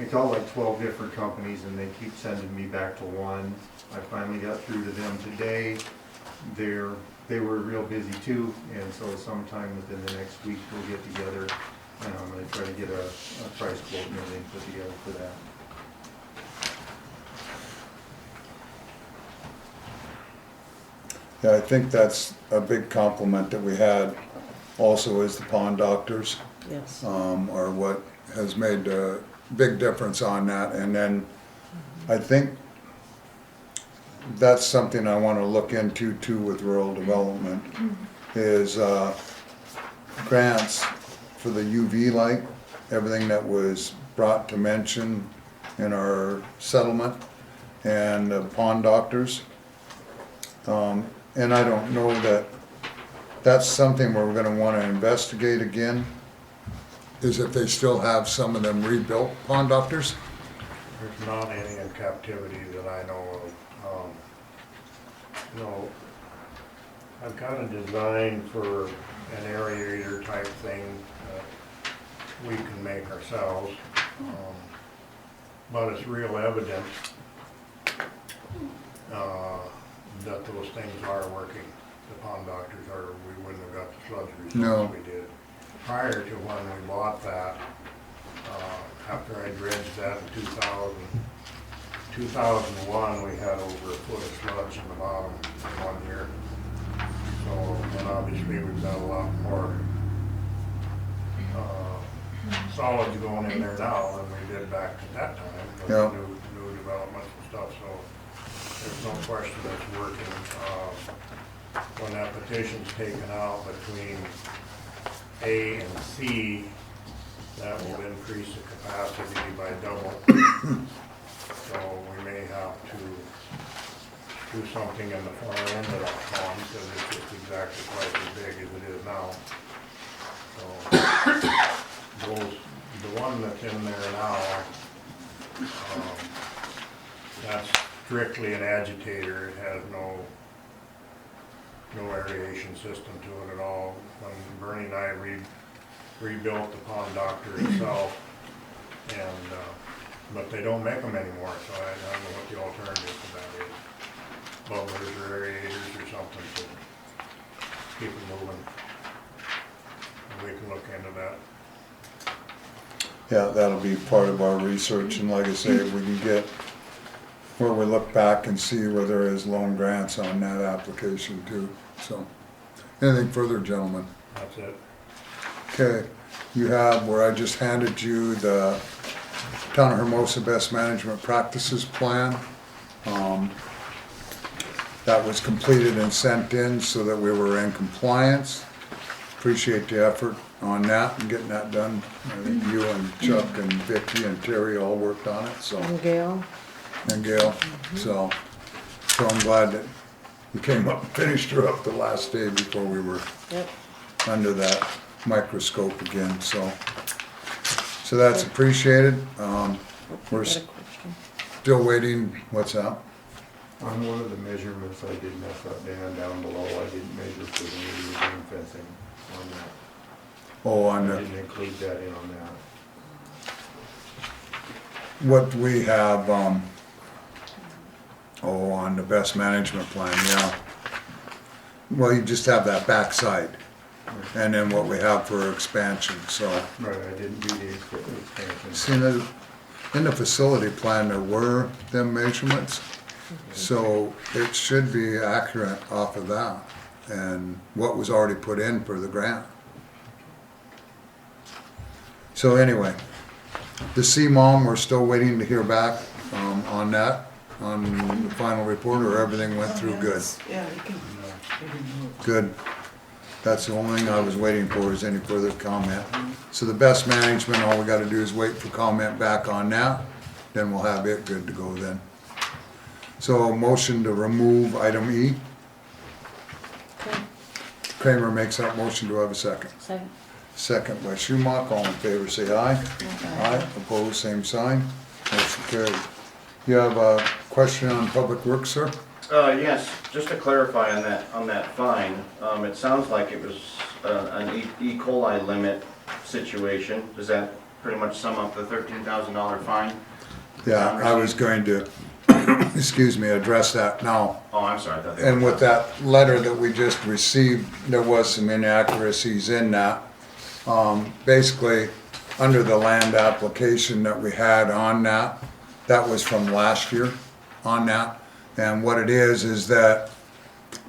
called like 12 different companies and they keep sending me back to one. I finally got through to them today. They were real busy too, and so sometime within the next week we'll get together and I'm gonna try to get a price quote and everything put together for that. Yeah, I think that's a big compliment that we had also is the pond doctors. Yes. Are what has made a big difference on that. And then I think that's something I want to look into too with rural development is grants for the UV light, everything that was brought to mention in our settlement, and the pond doctors. And I don't know that that's something we're gonna wanna investigate again, is if they still have some of them rebuilt pond doctors. There's not any in captivity that I know of. I've got a design for an aerator type thing that we can make ourselves. But it's real evident that those things are working. The pond doctors are, we wouldn't have got the sludge results we did. Prior to when we bought that, after I dredged that in 2001, we had over a foot of sludge in the bottom in 1 year. So, and obviously we've got a lot more solids going in there now than we did back at that time with new developments and stuff. So there's no question it's working. When that petition's taken out between A and C, that will increase the capacity by double. So we may have to do something in the far end of that pond because it's just exactly twice as big as it is now. So the one that's in there now, that's strictly an agitator. It has no aeration system to it at all. When Bernie and I rebuilt the pond doctor itself, and but they don't make them anymore, so I don't know what the alternative to that is. Bubblers or aerators or something to keep it moving. And we can look into that. Yeah, that'll be part of our research, and like I say, if we can get where we look back and see where there is loan grants on that application too. So, anything further, gentlemen? That's it. Okay, you have where I just handed you the Town of Hermosa Best Management Practices Plan. That was completed and sent in so that we were in compliance. Appreciate the effort on that and getting that done. I think you and Chuck and Vicki and Terry all worked on it, so. And Gail. And Gail, so I'm glad that you came up and finished her up the last day before we were under that microscope again, so that's appreciated. We're still waiting, what's that? On one of the measurements, I did mess up down below. I didn't measure for the new green fencing on that. Oh, on I the, didn't include that in on that. what we have, on the best management plan, yeah. Well, you just have that backside, and then what we have for expansion, so. Right, I didn't do the expansion. See, in the facility plan, there were them measurements, so it should be accurate off of that, and what was already put in for the grant. So anyway, the CMOM, we're still waiting to hear back, on that, on the final report, or everything went through good. Yeah, you can, Good. That's the only thing I was waiting for, is any further comment. So the best management, all we gotta do is wait for comment back on that, then we'll have it good to go then. So motion to remove item E. Kramer makes that motion, do I have a second? Second. Second by Schumacher, all in favor say aye. Aye. Opposed, same sign. Motion carried. You have a question on public works, sir? Yes, just to clarify on that fine, it sounds like it was an E. coli limit situation. Does that pretty much sum up the $13,000 fine? Yeah, I was going to, excuse me, address that now. Oh, I'm sorry. I thought they And were- with that letter that we just received, there was some inaccuracies in that. Basically, under the land application that we had on that, that was from last year on that. And what it is that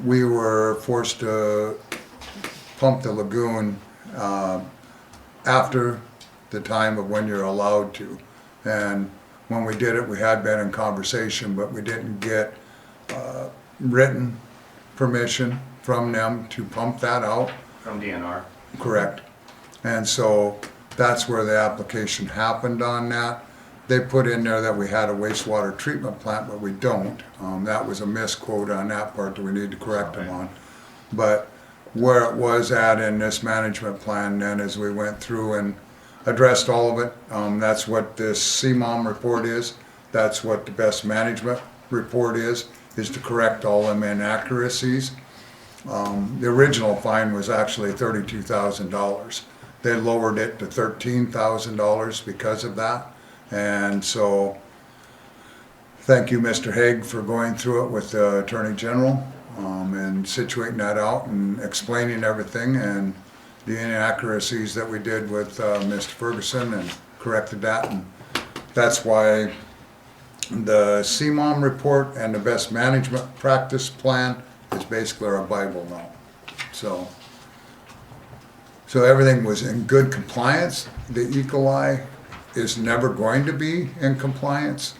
we were forced to pump the lagoon after the time of when you're allowed to. And when we did it, we had been in conversation, but we didn't get written permission from them to pump that out. From DNR. Correct. And so that's where the application happened on that. They put in there that we had a wastewater treatment plant, but we don't. That was a misquote on that part that we need to correct them on. But where it was at in this management plan then, as we went through and addressed all of it, that's what this CMOM report is. That's what the best management report is to correct all them inaccuracies. The original fine was actually $32,000. They lowered it to $13,000 because of that. And so, thank you, Mr. Haig, for going through it with the Attorney General and situating that out and explaining everything and the inaccuracies that we did with Mr. Ferguson and corrected that. And that's why the CMOM report and the best management practice plan is basically our Bible now. So everything was in good compliance. The E. coli is never going to be in compliance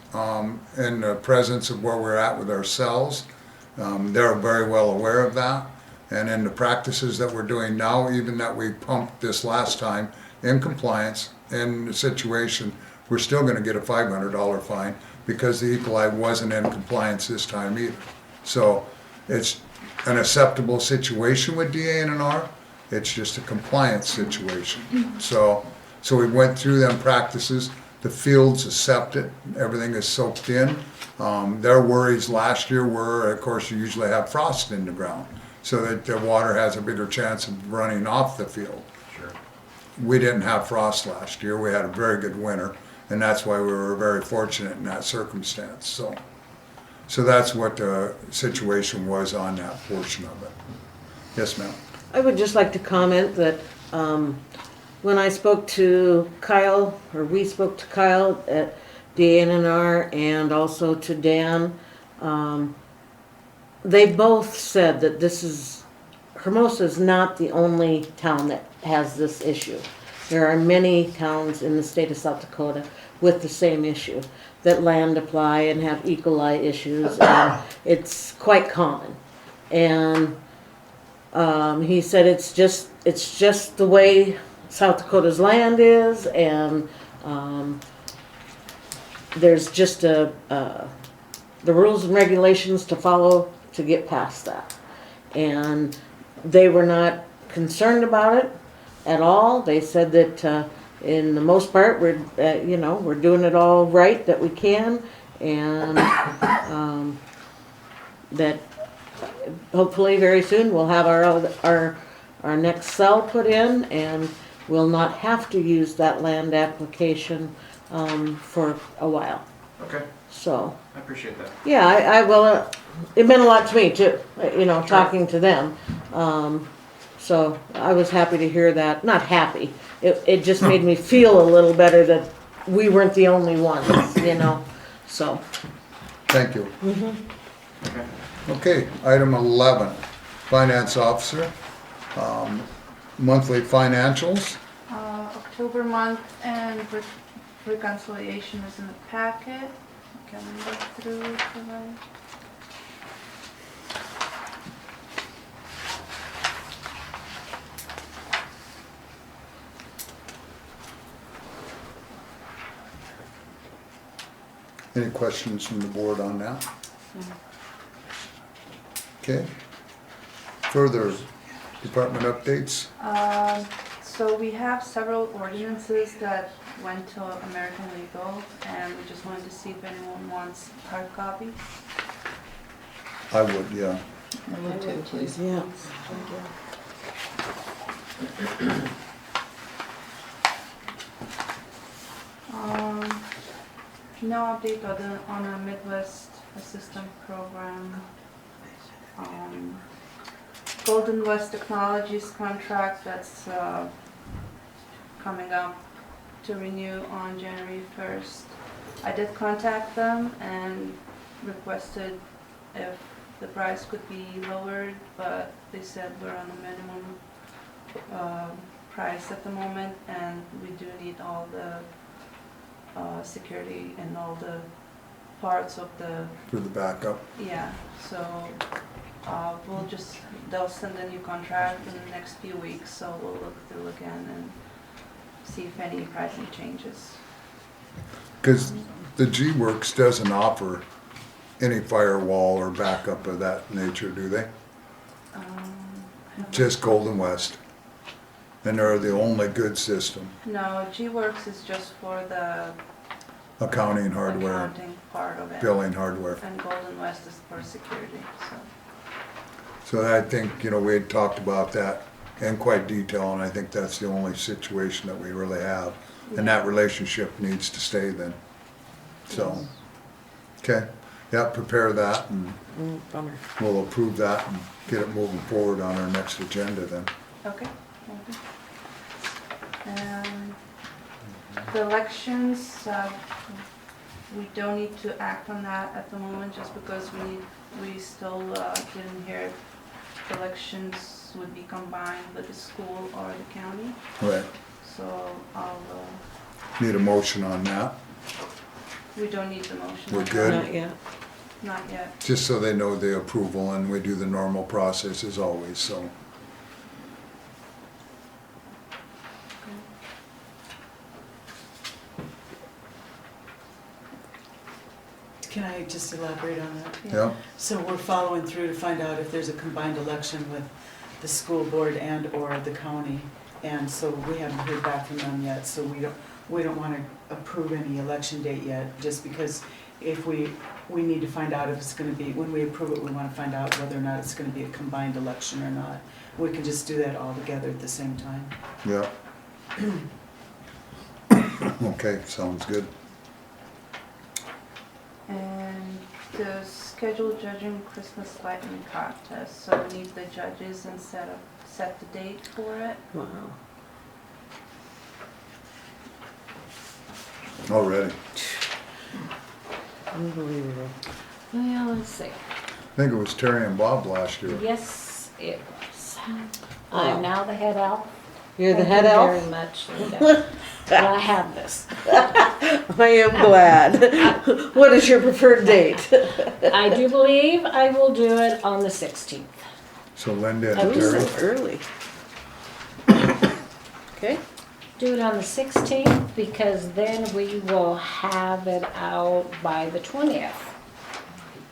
in the presence of where we're at with ourselves. They're very well aware of that. And in the practices that we're doing now, even that we pumped this last time in compliance, in the situation, we're still gonna get a $500 fine because the E. coli wasn't in compliance this time either. So it's an acceptable situation with DANR. It's just a compliance situation. So we went through them practices. The fields accept it. Everything is soaked in. Their worries last year were, of course, you usually have frost in the ground, so that the water has a bigger chance of running off the field. Sure. We didn't have frost last year. We had a very good winter, and that's why we were very fortunate in that circumstance. So that's what the situation was on that portion of it. Yes, ma'am. I would just like to comment that when I spoke to Kyle, or we spoke to Kyle at DNR and also to Dan, they both said that Hermosa is not the only town that has this issue. There are many towns in the state of South Dakota with the same issue, that land apply and have E. coli issues, and it's quite common. And he said it's just the way South Dakota's land is, and there's just the rules and regulations to follow to get past that. And they were not concerned about it at all. They said that in the most part we're doing it all right that we can, and that hopefully very soon we'll have our next cell put in, and we'll not have to use that land application for a while. Okay, So, I appreciate that. yeah, it meant a lot to me too, talking to them. So I was happy to hear that, not happy, it just made me feel a little better that we weren't the only ones, so. Thank you. Okay. Okay, item 11, Finance Officer. Monthly financials. October month and reconciliation is in the packet. Can we look through it tonight? Any questions from the board on that? Okay. Further department updates? So we have several ordinances that went to American Legal, and we just wanted to see if anyone wants hard copy. I would, yeah. I would too, please. Yeah. No update on a Midwest Assistant Program. Golden West Technologies contract that's coming up to renew on January 1st. I did contact them and requested if the price could be lowered, but they said we're on the minimum price at the moment, and we do need all the security and all the parts of the, For the backup. yeah, so they'll send a new contract in the next few weeks, so we'll look through again and see if any pricing changes. Because the G-Works doesn't offer any firewall or backup of that nature, do they? Just Golden West. And they're the only good system. No, G-Works is just for the Accounting hardware, accounting part of it. billing hardware. And Golden West is for security, so. So I think, we had talked about that in quite detail, and I think that's the only situation that we really have. And that relationship needs to stay then. So, okay, yeah, prepare that and Bummer. we'll approve that and get it moving forward on our next agenda then. Okay. And the elections, we don't need to act on that at the moment, just because we still didn't hear if the elections would be combined with the school or the county. Right. So Need a motion on that, we don't need the motion. We're good? Not yet. Not yet. just so they know the approval, and we do the normal process as always, so. Can I just elaborate on that? Yeah, So we're following through to find out if there's a combined election with the school board and or the county. And so we haven't heard back from them yet, so we don't want to approve any election date yet, just because if we need to find out if it's going to be, when we approve it, we want to find out whether or not it's going to be a combined election or not. We can just do that all together at the same time. yeah. Okay, sounds good. And the scheduled judging Christmas lightning contest, so we need the judges and set the date for it. Wow. Already. Unbelievable. Well, let's see. I think it was Terry and Bob last year. Yes, it was. I'm now the head elf. You're the Thank head you elf? very much, Linda. Well, I have this. I am glad. What is your preferred date? I do believe I will do it on the 16th. So Linda and Ooh, Terry. so early. Okay. Do it on the 16th because then we will have it out by the 20th.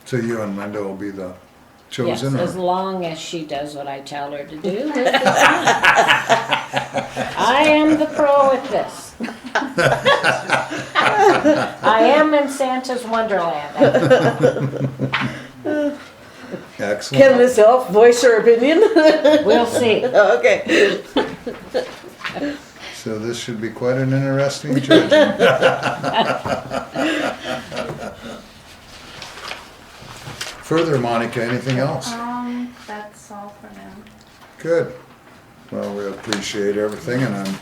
So you and Linda will be the Yes, chosen? as or- long as she does what I tell her to do. I am the pro at this. I am in Santa's Wonderland. Excellent. Can Miss Elf voice her opinion? We'll see. Okay. So this should be quite an interesting judging. Further, Monica, anything else? That's all for now. Good. Well, we appreciate everything, and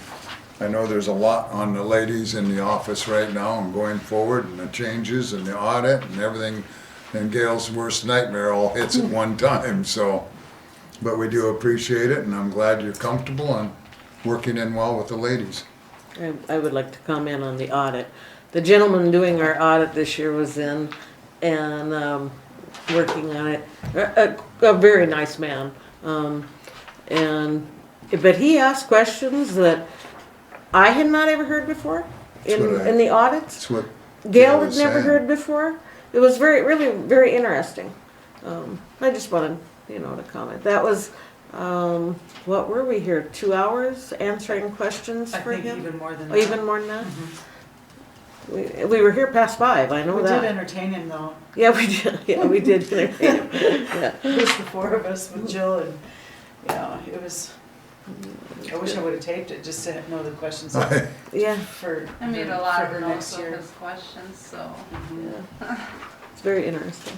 I know there's a lot on the ladies in the office right now and going forward, and the changes and the audit and everything, and Gail's worst nightmare all hits at one time, so. But we do appreciate it, and I'm glad you're comfortable and working in well with the ladies. I would like to comment on the audit. The gentleman doing our audit this year was in and working on it. A very nice man. But he asked questions that I had not ever heard before in the audits. That's what Gail was had never saying. heard before. It was really very interesting. I just wanted, to comment. That was, what were we here, 2 hours answering questions I for think him? even more than Oh, that. even more than that? Mhm. We were here past 5, I know We that. did entertain him though. Yeah, we did. Yeah, we did. Yeah. It was the four of us with Jill and, it was, I wish I would've taped it just to know the questions Yeah, for, I made a for lot her of notes next of year. his questions, so. Mhm. yeah. It's very interesting.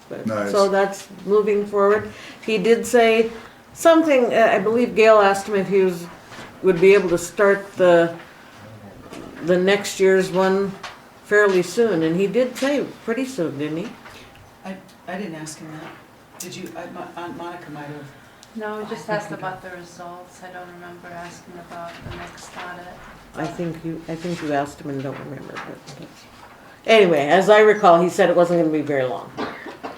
But, Nice. So that's moving forward. He did say something, I believe Gail asked him if he would be able to start the next year's one fairly soon, and he did say pretty soon, didn't he? I didn't ask him that. Did you, Aunt Monica might have. No, we I just think asked we about the results. I don't remember asking about the next audit. I think you asked him and don't remember, but that's... Anyway, as I recall, he said it wasn't gonna be very long.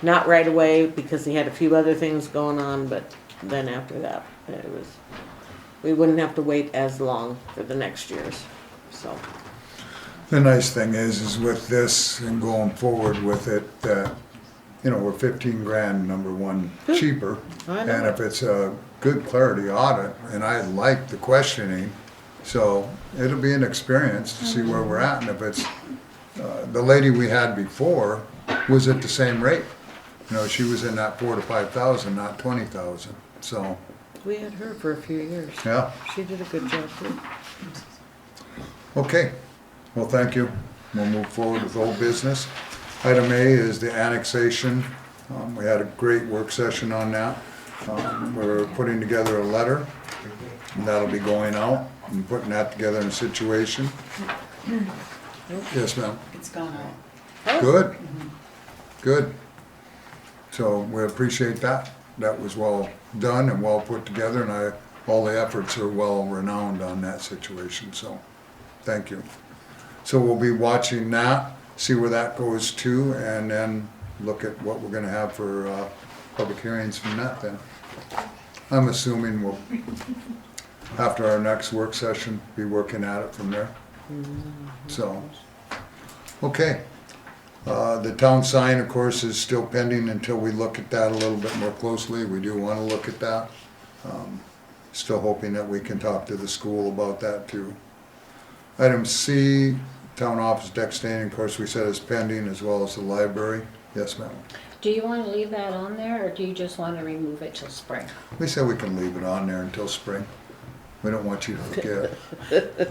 Not right away, because he had a few other things going on, but then after that, we wouldn't have to wait as long for the next year's, so. The nice thing is with this and going forward with it, that, we're 15 grand, number one, cheaper. I know And if it. it's a good clarity audit, and I like the questioning, so it'll be an experience to see where we're at. And if it's, the lady we had before was at the same rate. She was in that 4,000 to 5,000, not 20,000, so, We had her for a few years. yeah. She did a good job too. Okay, well, thank you. We'll move forward with old business. Item A is the annexation. We had a great work session on that. We're putting together a letter, and that'll be going out and putting that together in a situation. Yes, ma'am. It's gone out. Good, good. So we appreciate that. That was well done and well put together, and all the efforts are well renowned on that situation, so thank you. So we'll be watching that, see where that goes to, and then look at what we're gonna have for public hearings from that then. I'm assuming we'll, after our next work session, be working at it from there. So, okay. The town sign, of course, is still pending until we look at that a little bit more closely. We do want to look at that. Still hoping that we can talk to the school about that too. Item C, town office deck standing, of course, we said is pending, as well as the library. Yes, ma'am. Do you want to leave that on there, or do you just want to remove it till spring? We said we can leave it on there until spring. We don't want you to forget.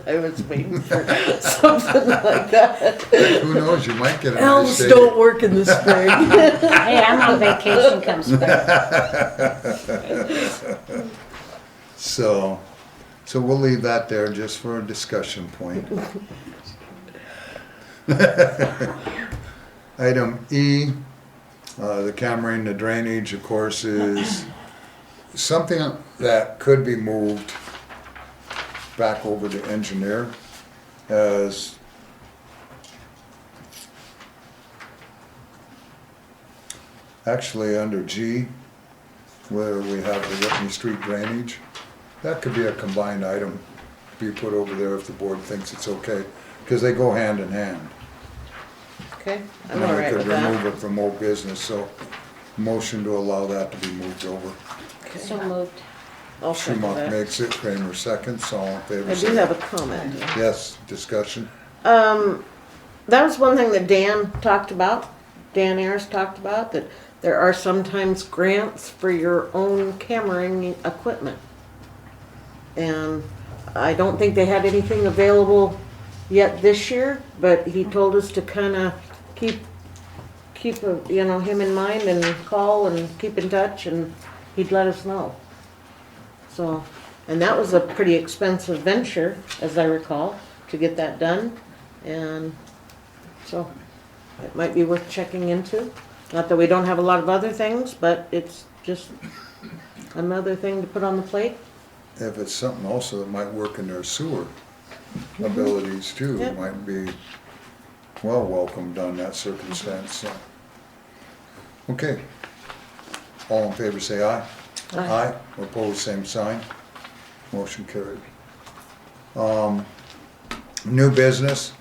I was waiting for something like that. Who knows, you might get a nice Elves day. don't work in the spring. Hey, I'm on vacation come spring. So we'll leave that there just for a discussion point. Item E, the cameraing, the drainage, of course, is something that could be moved back over to engineer as actually under G, where we have the Whitney Street drainage. That could be a combined item to be put over there if the board thinks it's okay, because they go hand in hand. Okay, I'm And then all we right could with remove that. it from old business, so motion to allow that to be moved over. So moved. I'll second Schumacher that. makes it, Kramer seconds, all in favor. I say do have a aye. comment. Yes, discussion. That was one thing that Dan talked about, Dan Ayers talked about, that there are sometimes grants for your own cameraing equipment. And I don't think they had anything available yet this year, but he told us to kind of keep keep, him in mind and call and keep in touch, and he'd let us know. So, and that was a pretty expensive venture, as I recall, to get that done. And so it might be worth checking into. Not that we don't have a lot of other things, but it's just another thing to put on the plate. If it's something also that might work in their sewer abilities too, Yep. might be well welcomed on that circumstance, so. Okay. All in favor say aye. Aye. Opposed, same sign. Motion carried. New business,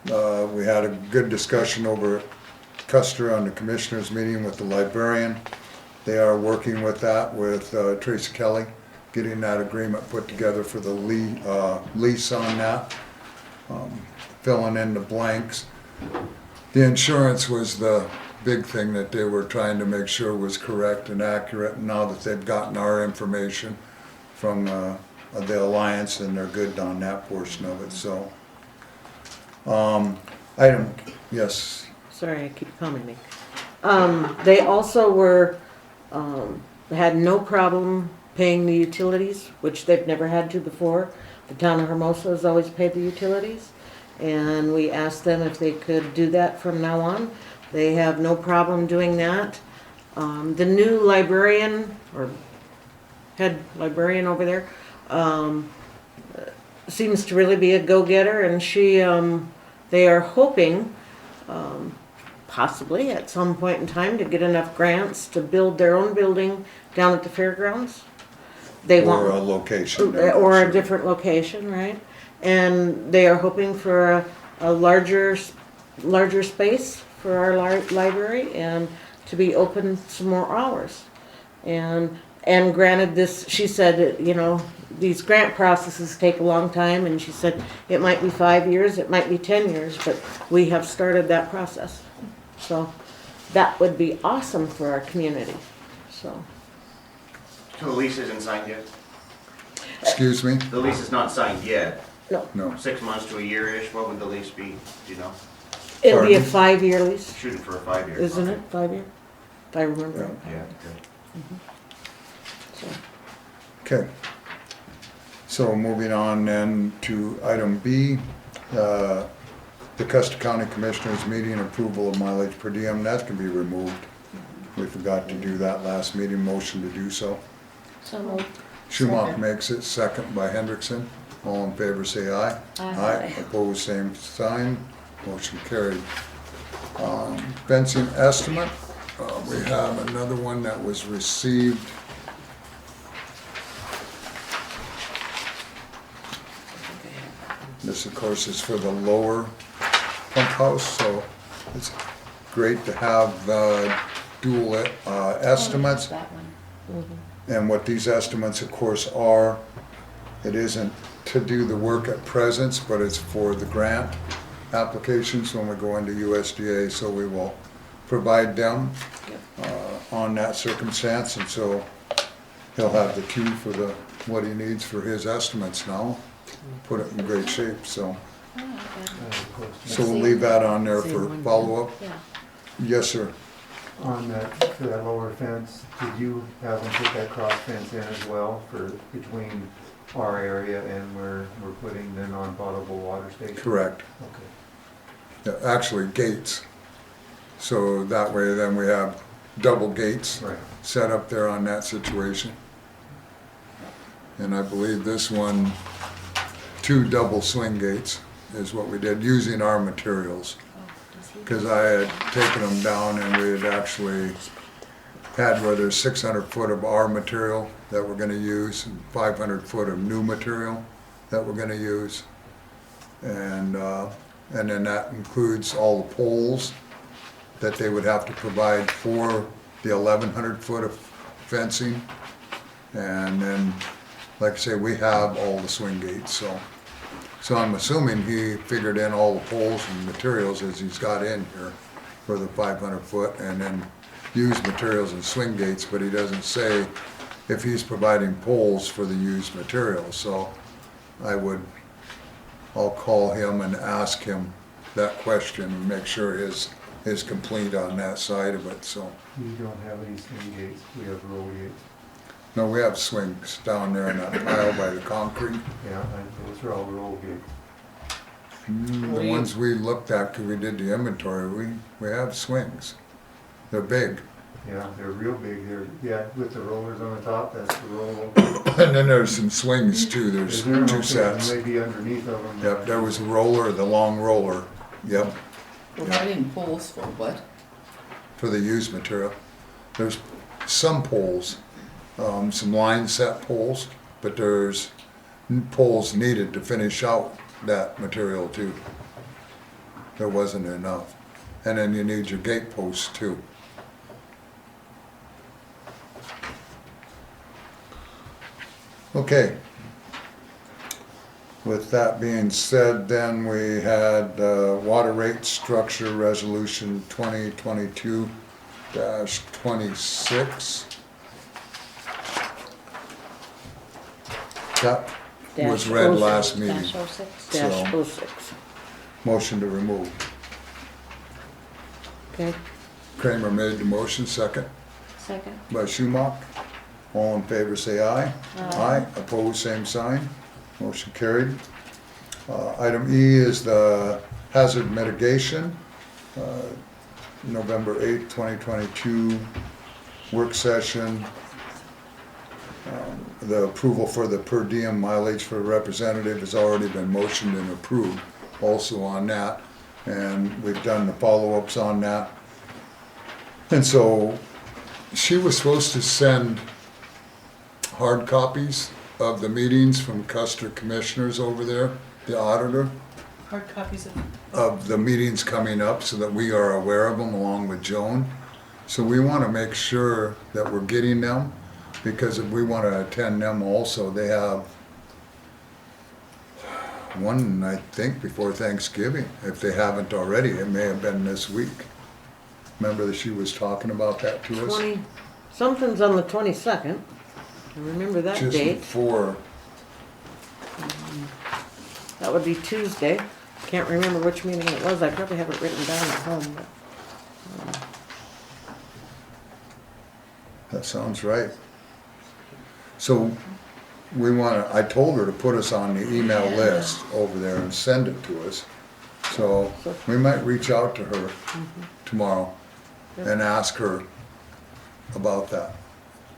we had a good discussion over at Custer on the commissioners meeting with the librarian. They are working with that with Tracy Kelly, getting that agreement put together for the lease on that, filling in the blanks. The insurance was the big thing that they were trying to make sure was correct and accurate. And now that they've gotten our information from the Alliance, and they're good on that portion of it, so. Item, yes, Sorry, I keep commenting. They also were, had no problem paying the utilities, which they've never had to before. The town of Hermosa has always paid the utilities, and we asked them if they could do that from now on. They have no problem doing that. The new librarian, or head librarian over there, seems to really be a go-getter, and they are hoping, possibly at some point in time, to get enough grants to build their own building down at the fairgrounds. They or a want, location. or a different location, right? And they are hoping for a larger space for our library, and to be open some more hours. And granted, this, she said, these grant processes take a long time, and she said it might be 5 years, it might be 10 years, but we have started that process. So that would be awesome for our community, so. So the lease isn't signed yet? Excuse me? The lease is not signed yet? No. 6 months to a year-ish, what would the lease be, do you know? It'll be a Pardon? 5-year lease, Shooting for a 5 year. isn't it? 5-year? If I remember. Yeah. right. Yeah, good. So, Okay. So moving on then to item B, the Custer County Commissioners meeting approval of mileage per diem, that can be removed. We forgot to do that last meeting, motion to do so. So moved. Schumacher makes it, second by Hendrickson. All in favor say aye. Aye. Opposed, same sign. Motion carried. Fencing estimate, we have another one that was received. This, of course, is for the lower pump house, so it's great to have dual estimates. That one. And what these estimates, of course, are, it isn't to do the work at present, but it's for the grant applications when we go into USDA, so we will provide them on that circumstance, and so he'll have the cue for what he needs for his estimates now, put it in great shape, so. So we'll leave that on there for follow-up. Yeah. Yes, sir. On that, for that lower fence, did you have them put that cross fence in as well for between our area and where we're putting the non-potable water station? Correct. Okay. Yeah, actually, gates. So that way then we have double gates Right. set up there on that situation. And I believe this one, 2 double swing gates is what we did, using our materials. Because I had taken them down and we had actually had where there's 600 foot of our material that we're gonna use and 500 foot of new material that we're gonna use. And then that includes all the poles that they would have to provide for the 1,100 foot of fencing. And then, like I say, we have all the swing gates, so I'm assuming he figured in all the poles and materials as he's got in here for the 500 foot, and then used materials and swing gates, but he doesn't say if he's providing poles for the used materials. So I'll call him and ask him that question and make sure his is complete on that side of it, so. We don't have any swing gates, we have roll gates. No, we have swings down there in that pile by the concrete. Yeah, those are all roll gates. The ones we looked at, 'cause we did the inventory, we have swings. They're big. Yeah, they're real big, yeah, with the rollers on the top, that's the roll. And then there's some swings too, there's Is there? two Okay, sets. Maybe underneath of them. Yep, there was a roller, the long roller, yep, Providing poles for what? for the used material. There's some poles, some line set poles, but there's poles needed to finish out that material too. There wasn't enough. And then you need your gate posts too. Okay. With that being said, then we had water rate structure resolution 2022-26. That was read last meeting. Dash 06. Dash So- 06. Motion to remove. Okay, Kramer made the motion, second Second. by Schumach. All in favor say aye. Aye. Opposed, same sign. Motion carried. Item E is the hazard mitigation, November 8th, 2022 work session. The approval for the per diem mileage for representative has already been motioned and approved also on that. And we've done the follow-ups on that. And so she was supposed to send hard copies of the meetings from Custer commissioners over there, the auditor, Hard copies of the meetings coming up so that we are aware of them along with Joan. So we want to make sure that we're getting them, because if we want to attend them also, they have one, I think, before Thanksgiving. If they haven't already, it may have been this week. Remember that she was talking about that to us? 20, something's on the 22nd. I remember that Just date. before. That would be Tuesday. Can't remember which meeting it was. I probably have it written down at home, but. That sounds right. So we want to, I told her to put us on the email list over there and send it to us. So we might reach out to her tomorrow and ask her about that.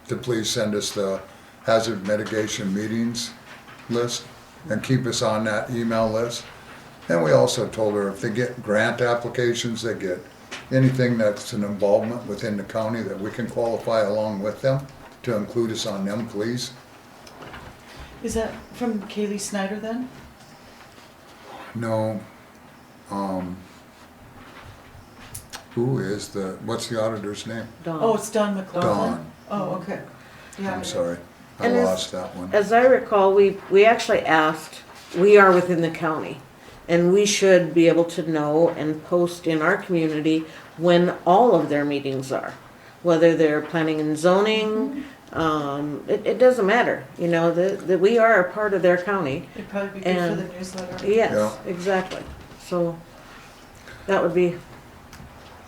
To please send us the hazard mitigation meetings list and keep us on that email list. And we also told her if they get grant applications, they get anything that's an involvement within the county that we can qualify along with them, to include us on them, please. Is that from Kaylee Snyder then? No, who is what's the auditor's name? Dawn. Oh, it's Don McLaughlin? Dawn. Oh, okay. Yeah. I'm sorry, I And lost that one. As I recall, we actually asked, we are within the county, and we should be able to know and post in our community when all of their meetings are, whether they're planning and zoning, it doesn't matter, you know, that we are a part of their county. It'd probably be good for And- the newsletter. Yes, Yeah. exactly. So that would be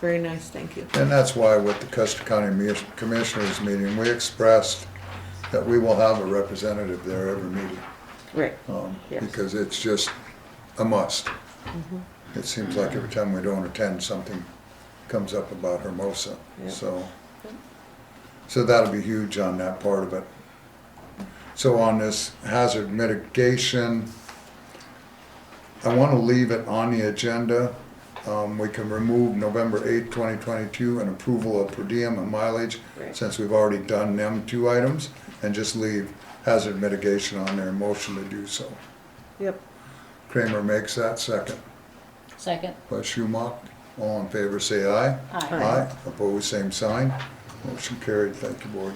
very nice, thank you. And that's why with the Custer County Commissioners meeting, we expressed that we will have a representative there every meeting. Right, Yes. Because it's just a must. It seems like every time we don't attend, something comes up about Hermosa, Yep. so that'll be huge on that part of it. So on this hazard mitigation, I want to leave it on the agenda. We can remove November 8th, 2022, and approval of per diem and mileage, Right. since we've already done them two items, and just leave hazard mitigation on there, motion to do so. Yep. Kramer makes that, second Second. by Schumach. All in favor say aye. Aye. Opposed, same sign. Motion carried, thank you, board.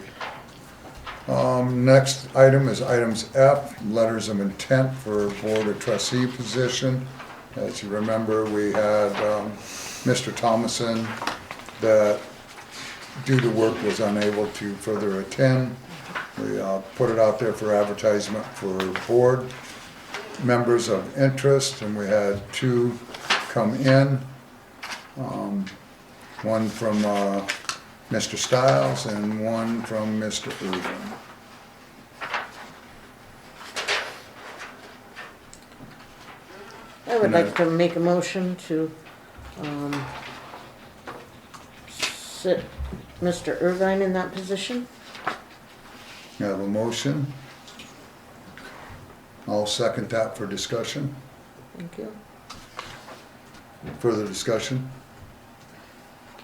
Next item is items F, letters of intent for board of trustee position. As you remember, we had Mr. Thomason that due to work was unable to further attend. We put it out there for advertisement for board members of interest, and we had two come in. One from Mr. Stiles and one from Mr. Irvin. I would like to make a motion to sit Mr. Irvine in that position. You have a motion. I'll second that for discussion. Thank you. Further discussion?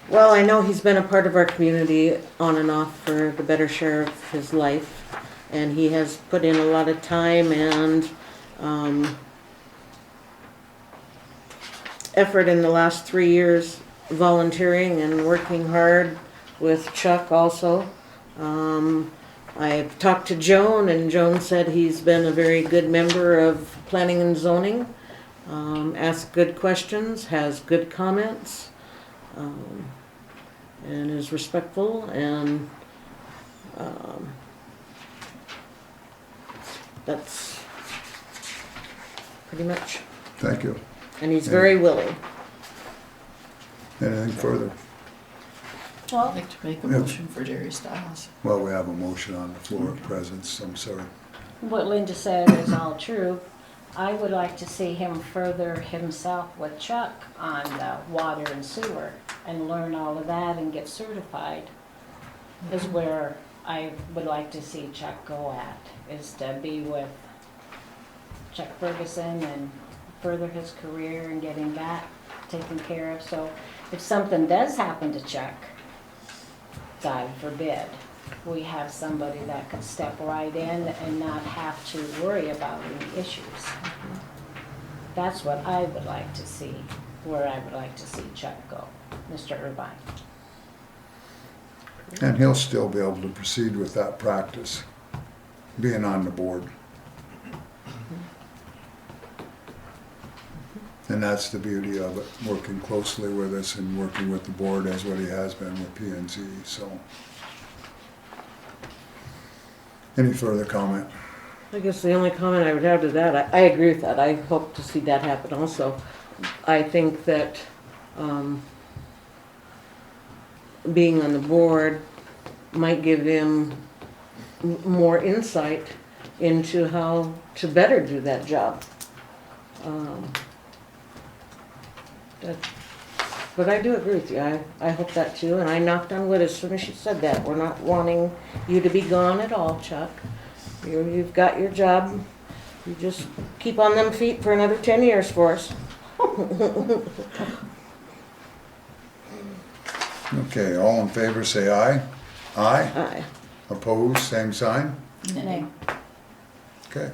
Well, I know he's been a part of our community on and off for the better share of his life, and he has put in a lot of time and effort in the last 3 years volunteering and working hard with Chuck also. I've talked to Joan, and Joan said he's been a very good member of planning and zoning, asks good questions, has good comments, and is respectful, and that's pretty much. Thank you. And he's very willing. Anything further? I'd like to make a motion for Jerry Stiles. Well, we have a motion on the floor at present, so I'm sorry. What Linda said is all true. I would like to see him further himself with Chuck on the water and sewer and learn all of that and get certified is where I would like to see Chuck go at, is to be with Chuck Ferguson and further his career and getting that taken care of. So if something does happen to Chuck, God forbid, we have somebody that could step right in and not have to worry about any issues. That's what I would like to see, where I would like to see Chuck go, Mr. Irvine. And he'll still be able to proceed with that practice, being on the board. And that's the beauty of it, working closely with us and working with the board as what he has been with P&Z, so. Any further comment? I guess the only comment I would have to that, I agree with that. I hope to see that happen also. I think that being on the board might give him more insight into how to better do that job. But I do agree with you. I hope that too, and I knocked on wood as soon as she said that. We're not wanting you to be gone at all, Chuck. You've got your job. You just keep on them feet for another 10 years for us. Okay, all in favor say aye. Aye. Aye. Opposed, same sign? Nay. Okay.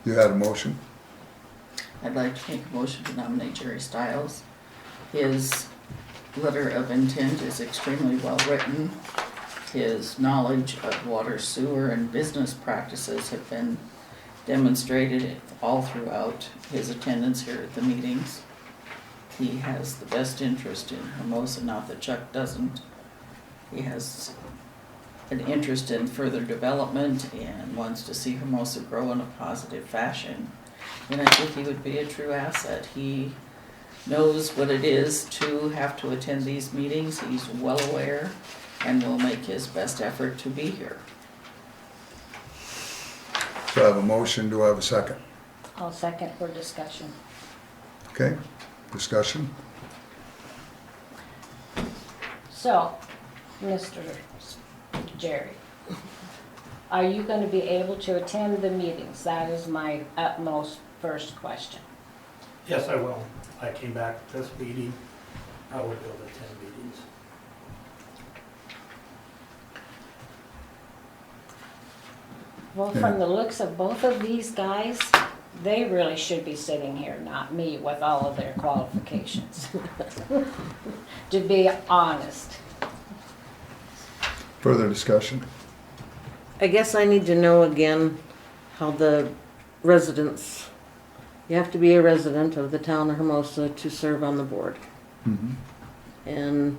You had a motion? I'd like to make a motion to nominate Jerry Stiles. His letter of intent is extremely well written. His knowledge of water, sewer, and business practices have been demonstrated all throughout his attendance here at the meetings. He has the best interest in Hermosa, not that Chuck doesn't. He has an interest in further development and wants to see Hermosa grow in a positive fashion. And I think he would be a true asset. He knows what it is to have to attend these meetings. He's well aware and will make his best effort to be here. So I have a motion, do I have a second? I'll second for discussion. Okay, discussion? So, Mr. Jerry, are you going to be able to attend the meetings? That is my utmost first question. Yes, I will. I came back to this meeting, I will be able to attend meetings. Well, from the looks of both of these guys, they really should be sitting here, not me, with all of their qualifications. To be honest. Further discussion? I guess I need to know again how the residents, you have to be a resident of the town of Hermosa to serve on the board. Mm-hmm. And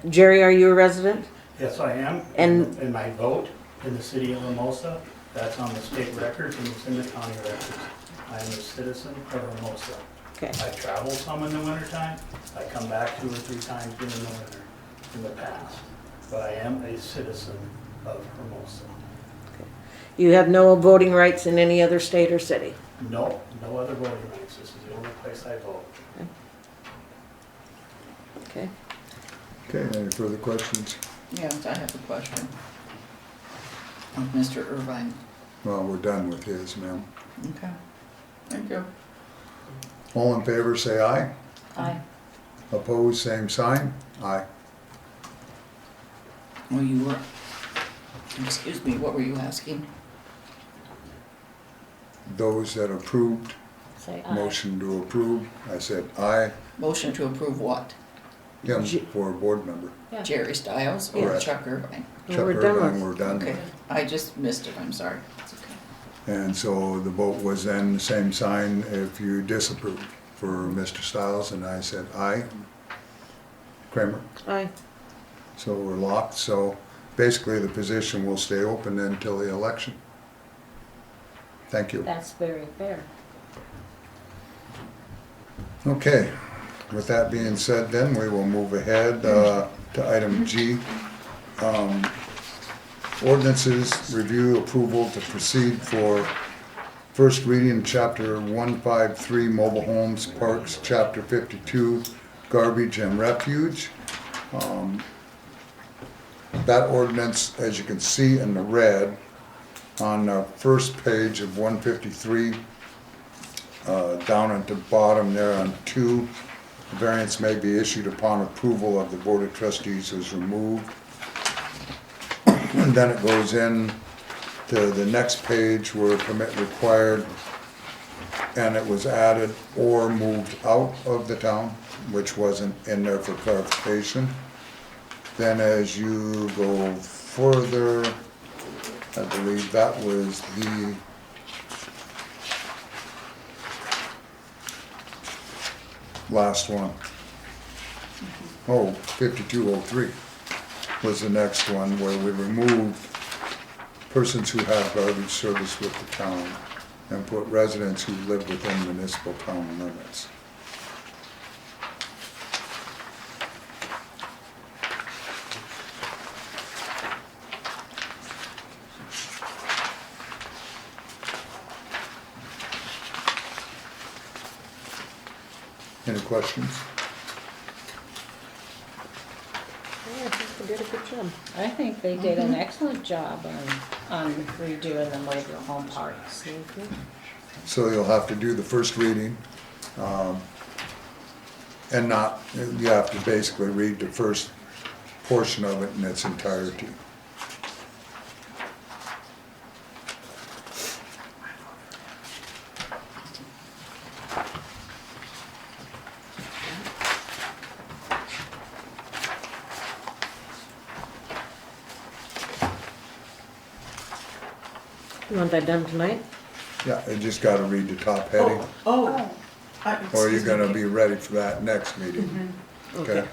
Jerry, are you a resident? Yes, I am. And my vote in the city of Hermosa, that's on the state records and it's in the county records. I am a citizen of Hermosa. Okay, I travel some in the wintertime. I come back 2 or 3 times during the winter in the past. But I am a citizen of Hermosa. you have no voting rights in any other state or city? No, no other voting rights. This is the only place I vote. Okay. Okay, any further questions? Yeah, I have a question. Of Mr. Irvine. Well, we're done with his, ma'am. Okay. Thank you. All in favor, say aye. Aye. Opposed, same sign. Aye. Well, you were, excuse me, what were you asking? Those that approved, Say aye. motion to approve, I said aye. Motion to approve what? Him for a board member. Yeah. Jerry Stiles or Correct. Chuck Irvine? Well, Chuck we're done Irvine, with- we're done Okay, with. I just missed it, I'm sorry. It's okay. And so the vote was then the same sign if you disapproved for Mr. Stiles, and I said aye. Kramer? Aye. So we're locked, so basically the position will stay open until the election. Thank you. That's very fair. Okay, with that being said then, we will move ahead to item G. Ordinances, review approval to proceed for first reading, chapter 153, mobile homes, parks, chapter 52, garbage and refuge. That ordinance, as you can see in the red, on the first page of 153, down at the bottom there on 2, variance may be issued upon approval of the Board of Trustees is removed. And then it goes in to the next page where permit required, and it was added or moved out of the town, which wasn't in there for clarification. Then as you go further, I believe that was the last one. Oh, 5203 was the next one where we removed persons who have garbage service with the town and put residents who live within municipal town limits. Any questions? Yeah, I think they did a good job. I think they did an excellent job on redoing the mobile home parks. So you'll have to do the first reading, and not, you have to basically read the first portion of it in its entirety. You want that done tonight? Yeah, you just gotta read the top heading, Oh, or you're excuse me. gonna be ready for that next meeting, okay?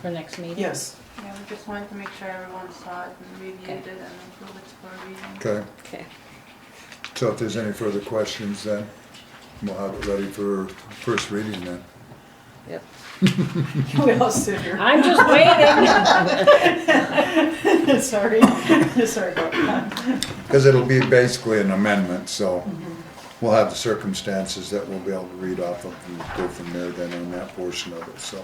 For next meeting? Yes. Yeah, we just wanted to make sure everyone saw it and reviewed Okay. it and approved it for a reading. Okay, Okay. so if there's any further questions then, we'll have it ready for first reading then. Yep. We all sit here. I'm just waiting. Sorry, sorry about that. Because it'll be basically an amendment, so we'll have the circumstances that we'll be able to read off of and go from there then on that portion of it, so.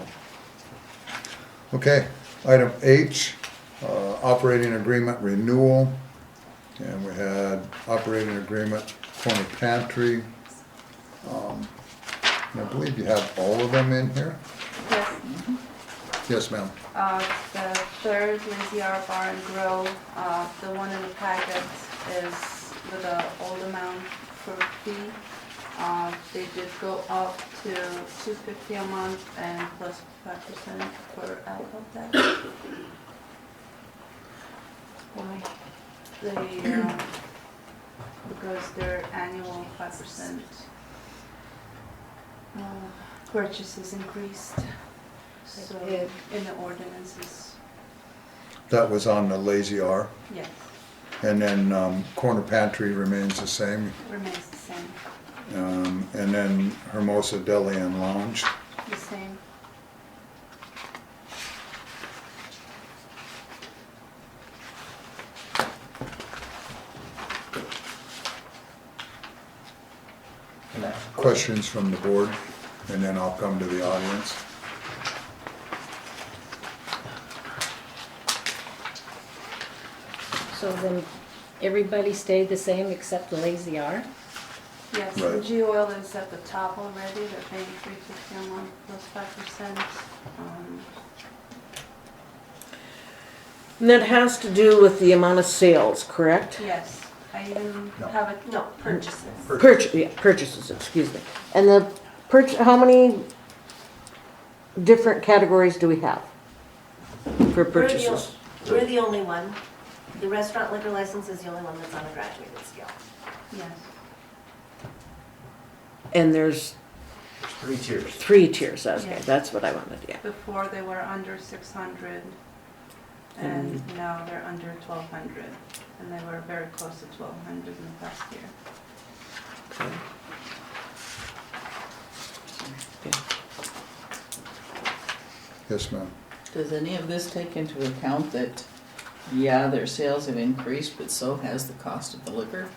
Okay, item H, operating agreement renewal. And we had operating agreement corner pantry. And I believe you have all of them in here? Yes, Yes, ma'am. the third Lazy R Bar and Grill, the one in the packet is with the old amount for fee. They did go up to $250 a month and plus 5% for alcohol tax. Why? They, because their annual 5% purchases increased. So did. in the ordinances, That was on the Lazy R. yes, And then corner pantry remains the same. remains the same. And then Hermosa Deli and Lounge. The same. Questions from the board, and then I'll come to the audience. So then everybody stayed the same except the Lazy R? Yes, Right. G Oil is at the top already, they're paying $3.50 a month plus 5%. And that has to do with the amount of sales, correct? Yes, I even No. have it, no, purchases. Purchases, excuse me. And the how many different categories do we have for purchases? We're the only one. The restaurant liquor license is the only one that's on a graduated scale. Yes. And there's 3 tiers. 3 tiers, okay, Yes. that's what I wanted, yeah. Before they were under 600 and now they're under 1,200. And they were very close to 1,200 in the past year. Okay. Yes, ma'am. Does any of this take into account that, yeah, their sales have increased, but so has the cost of the liquor?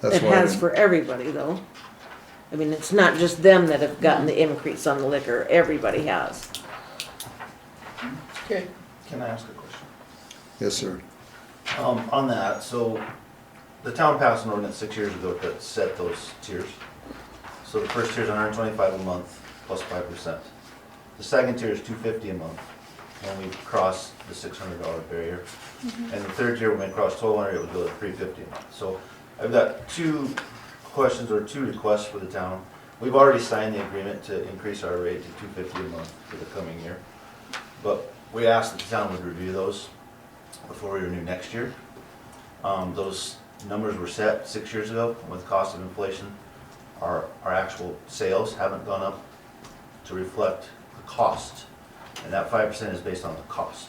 That's It why I has didn't- for everybody, though. I mean, it's not just them that have gotten the increase on the liquor, everybody has. Okay. Can I ask a question? Yes, sir. On that, so the town passed an ordinance 6 years ago that set those tiers. So the first tier is $125 a month plus 5%. The second tier is $250 a month when we cross the $600 barrier. And the third tier, when we cross 1,200, it would go to $350 a month. So I've got 2 questions or 2 requests for the town. We've already signed the agreement to increase our rate to $250 a month for the coming year. But we asked that the town would review those before we renew next year. Those numbers were set 6 years ago with cost of inflation. Our actual sales haven't gone up to reflect the cost. And that 5% is based on the cost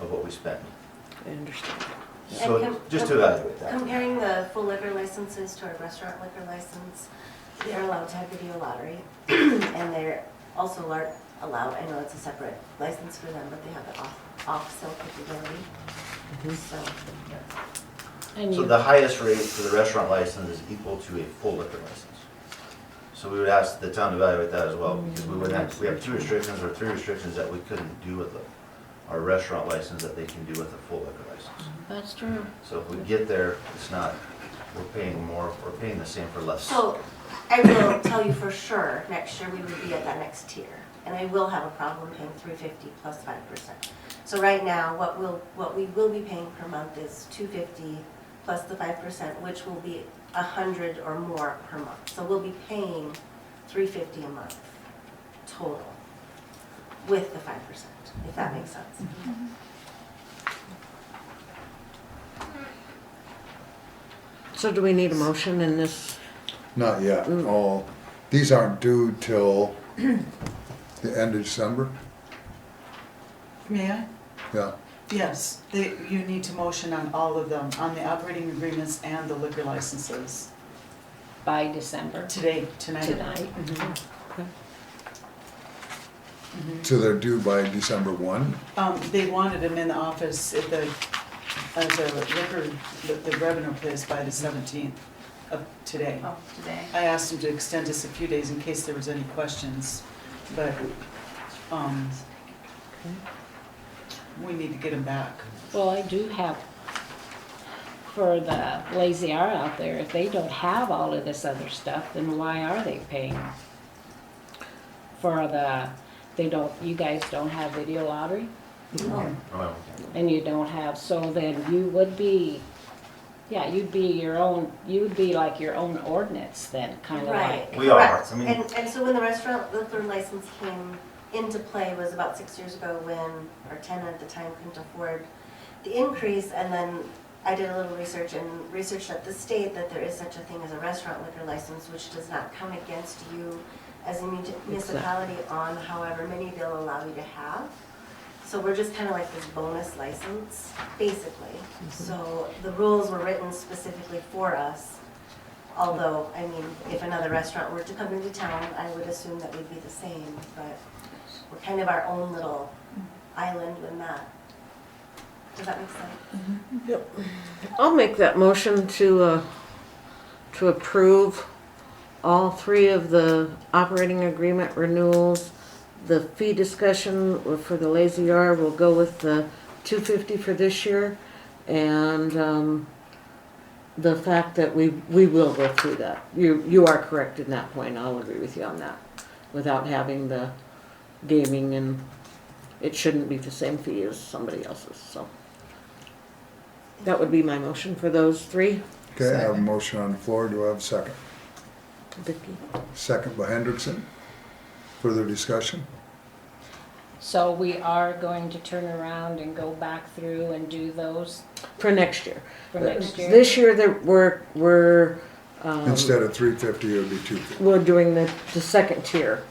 of what we spend. I understand. So just to evaluate that. Comparing the full liquor licenses to our restaurant liquor license, they're allowed to have video lottery. And they're also allowed, I know it's a separate license for them, but they have the off-sale capability. So, And So you, the highest rate for the restaurant license is equal to a full liquor license. So we would ask the town to evaluate that as well, because we have 2 restrictions or 3 restrictions that we couldn't do with our restaurant license that they can do with a full liquor license. that's true. So if we get there, it's not, we're paying more, we're paying the same for less. so I will tell you for sure, next year we would be at that next tier. And I will have a problem paying $350 plus 5%. So right now, what we will be paying per month is $250 plus the 5%, which will be $100 or more per month. So we'll be paying $350 a month total with the 5%, if that makes sense. So do we need a motion in this? Not yet. All, these aren't due till the end of December? May I? Yeah. Yes, you need to motion on all of them, on the operating agreements and the liquor licenses. By December, Tonight. tonight. So they're due by December 1? They wanted them in the office at the liquor, the revenue place by the 17th of today. Oh, today. I asked them to extend this a few days in case there was any questions, but, we need to get them back. Well, I do have, for the Lazy R out there, if they don't have all of this other stuff, then why are they paying? For you guys don't have video lottery? Oh, okay. And you don't have, so then you would be, yeah, you'd be like your own ordinance then, kind of Right, like. We are, correct. I mean- And so when the restaurant liquor license came into play was about 6 years ago when our tenant at the time couldn't afford the increase. And then I did a little research and researched at the state that there is such a thing as a restaurant liquor license, which does not count against you as a municipality on however many they'll allow you to have. So we're just kind of like this bonus license, basically. So the rules were written specifically for us. Although, I mean, if another restaurant were to come into town, I would assume that we'd be the same, but we're kind of our own little island in that. Does that make sense? Yep. I'll make that motion to approve all three of the operating agreement renewals. The fee discussion for the Lazy R will go with the $250 for this year, and the fact that we will go through that. You are correct in that point. I'll agree with you on that. Without having the gaming, and it shouldn't be the same fee as somebody else's. So that would be my motion for those three. Okay, I have a motion on the floor. Do I have a second? Vicky. Second by Hendrickson. Further discussion? So we are going to turn around and go back through and do those For next year. for next year? This year that we're Instead of $350, it would be $250. we're doing the second tier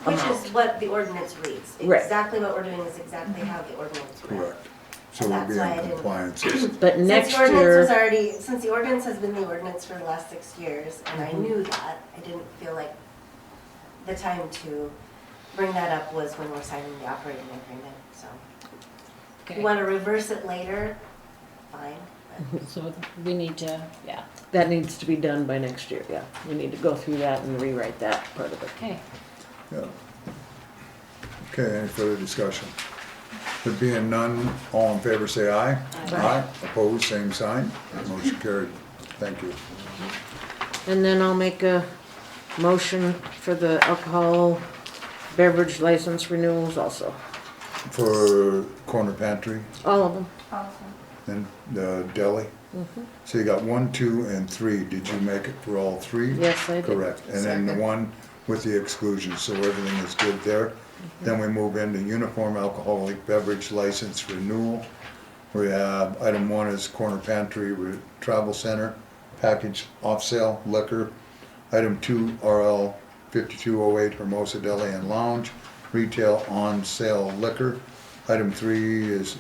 Which amount. is what the ordinance reads. Right. Exactly what we're doing is exactly how the ordinance reads. Correct. So And we'll that's be why I in didn't- compliance. But next Since the ordinance was year, already, since the ordinance has been the ordinance for the last 6 years, and Mm-hmm. I knew that, I didn't feel like the time to bring that up was when we're signing the operating agreement, so. If you Okay, wanna reverse it later, fine, but so we need to, yeah, that needs to be done by next year, yeah. We need to go through that and rewrite that part of it. okay. Yeah. Okay, any further discussion? There being none, all in favor say aye. Aye. Opposed, same sign. Motion carried. Thank you. And then I'll make a motion for the alcohol beverage license renewals also. For corner pantry All of them. Awesome. and the deli. So you got 1, 2, and 3. Did you make it for all 3? Yes, I did. Correct. And then the one with the exclusion, so everything is good there. Then we move into uniform alcoholic beverage license renewal. We have, item 1 is corner pantry, travel center, package off sale liquor. Item 2, RL 5208 Hermosa Deli and Lounge, retail on sale liquor. Item 3 is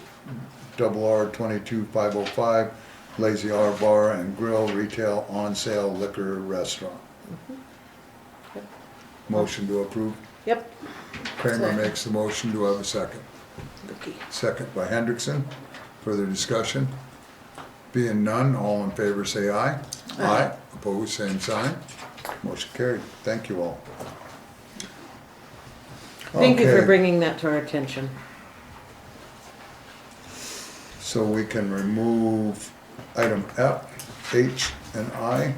RR 22505 Lazy R Bar and Grill, retail on sale liquor restaurant. Motion to approve. Yep. Kramer makes the motion. Do I have a second? Vicky. Second by Hendrickson. Further discussion? Being none, all in favor say aye. Aye. Opposed, same sign. Motion carried. Thank you all. Thank you for Okay, bringing that to our attention. so we can remove item F, H, and I.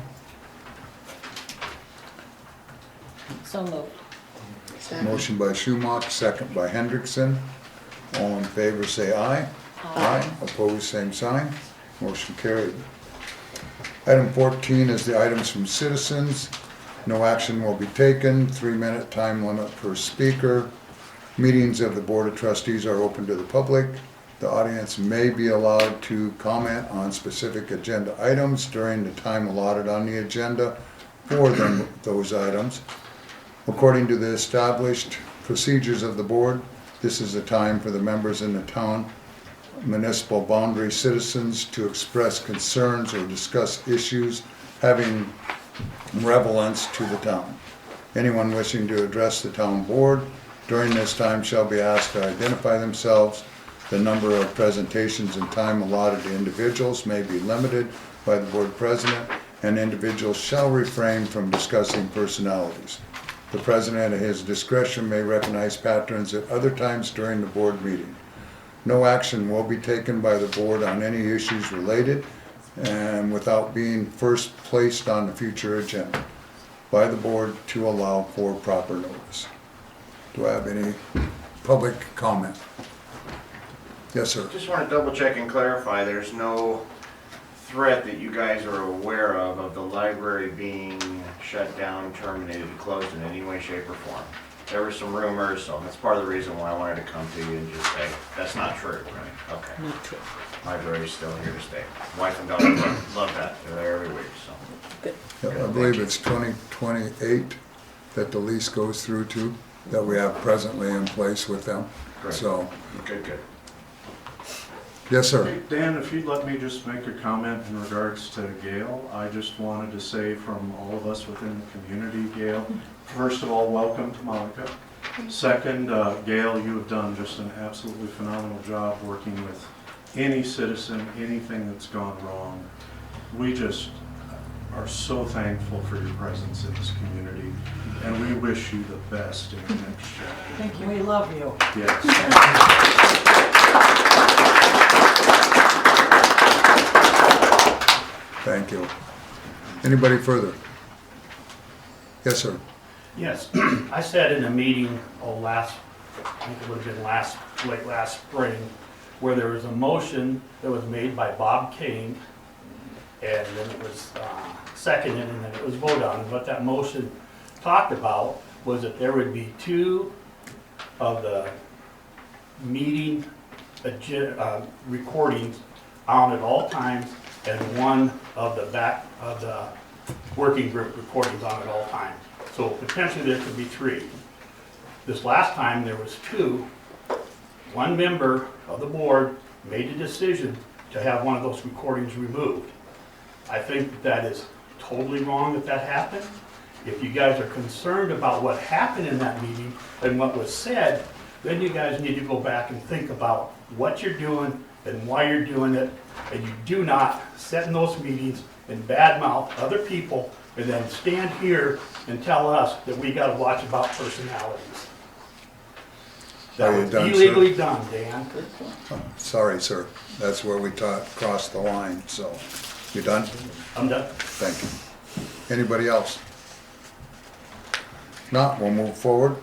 So moved. Motion by Schumach, second by Hendrickson. All in favor say aye. Aye. Opposed, same sign. Motion carried. Item 14 is the items from citizens. No action will be taken. 3-minute time limit per speaker. Meetings of the Board of Trustees are open to the public. The audience may be allowed to comment on specific agenda items during the time allotted on the agenda for those items. According to the established procedures of the board, this is the time for the members in the town municipal boundary citizens to express concerns or discuss issues having relevance to the town. Anyone wishing to address the town board during this time shall be asked to identify themselves. The number of presentations and time allotted to individuals may be limited by the board president, and individuals shall refrain from discussing personalities. The president at his discretion may recognize patrons at other times during the board meeting. No action will be taken by the board on any issues related and without being first placed on the future agenda by the board to allow for proper notice. Do I have any public comment? Yes, sir. Just want to double check and clarify, there's no threat that you guys are aware of the library being shut down, terminated, closed in any way, shape, or form. There were some rumors, so that's part of the reason why I wanted to come to you and just say, that's not true, right? Okay. Not true. Library's still here to stay. Wife and daughter love that, they're there every week, so. Yeah, I believe it's 2028 that the lease goes through to, that we have presently in place with them. Great. So, Good, good. Yes, sir. Hey, Dan, if you'd let me just make a comment in regards to Gail, I just wanted to say from all of us within the community, Gail, first of all, welcome to Monica. Second, Gail, you have done just an absolutely phenomenal job working with any citizen, anything that's gone wrong. We just are so thankful for your presence in this community, and we wish you the best in the next chapter. Thank you. We love you. Yes. Thank you. Anybody further? Yes, sir. Yes, I sat in a meeting, I think it would have been late last spring, where there was a motion that was made by Bob Kane, and then it was seconded, and then it was voted on. What that motion talked about was that there would be two of the meeting recordings on at all times, and one of the working group recordings on at all times. So potentially there could be three. This last time there was two. One member of the board made a decision to have one of those recordings removed. I think that is totally wrong that happened. If you guys are concerned about what happened in that meeting and what was said, then you guys need to go back and think about what you're doing and why you're doing it. And you do not sit in those meetings and badmouth other people and then stand here and tell us that we gotta watch about personalities. That Are you was done, sir? illegally done, Dan. Oh, sorry, sir. That's where we crossed the line, so. You done? I'm done. Thank you. Anybody else? Not, we'll move forward.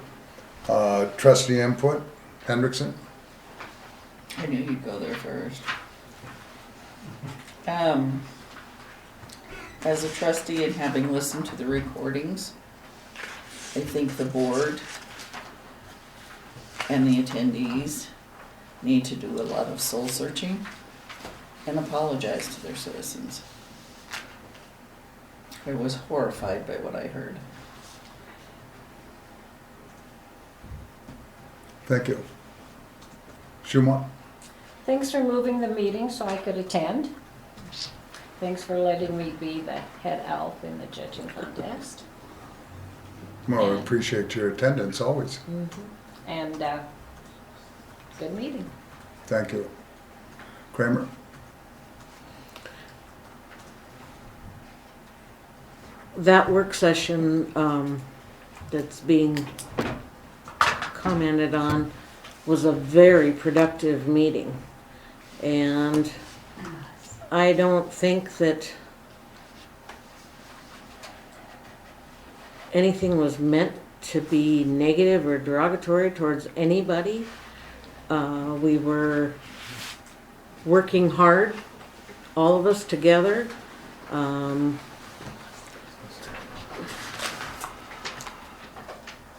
Trustee input, Hendrickson? I knew you'd go there first. As a trustee and having listened to the recordings, I think the board and the attendees need to do a lot of soul searching and apologize to their citizens. I was horrified by what I heard. Thank you. Schumann? Thanks for moving the meeting so I could attend. Thanks for letting me be the head elf in the judging contest. Well, we appreciate your attendance always. And good meeting. Thank you. Kramer? That work session that's being commented on was a very productive meeting. And I don't think that anything was meant to be negative or derogatory towards anybody. We were working hard, all of us together.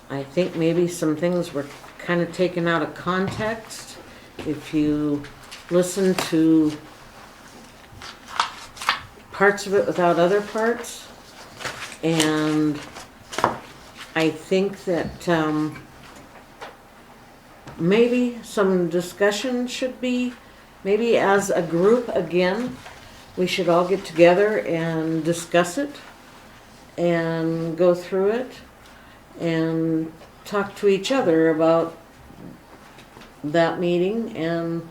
I think maybe some things were kind of taken out of context. If you listen to parts of it without other parts, and I think that maybe some discussion should be, maybe as a group again, we should all get together and discuss it and go through it and talk to each other about that meeting and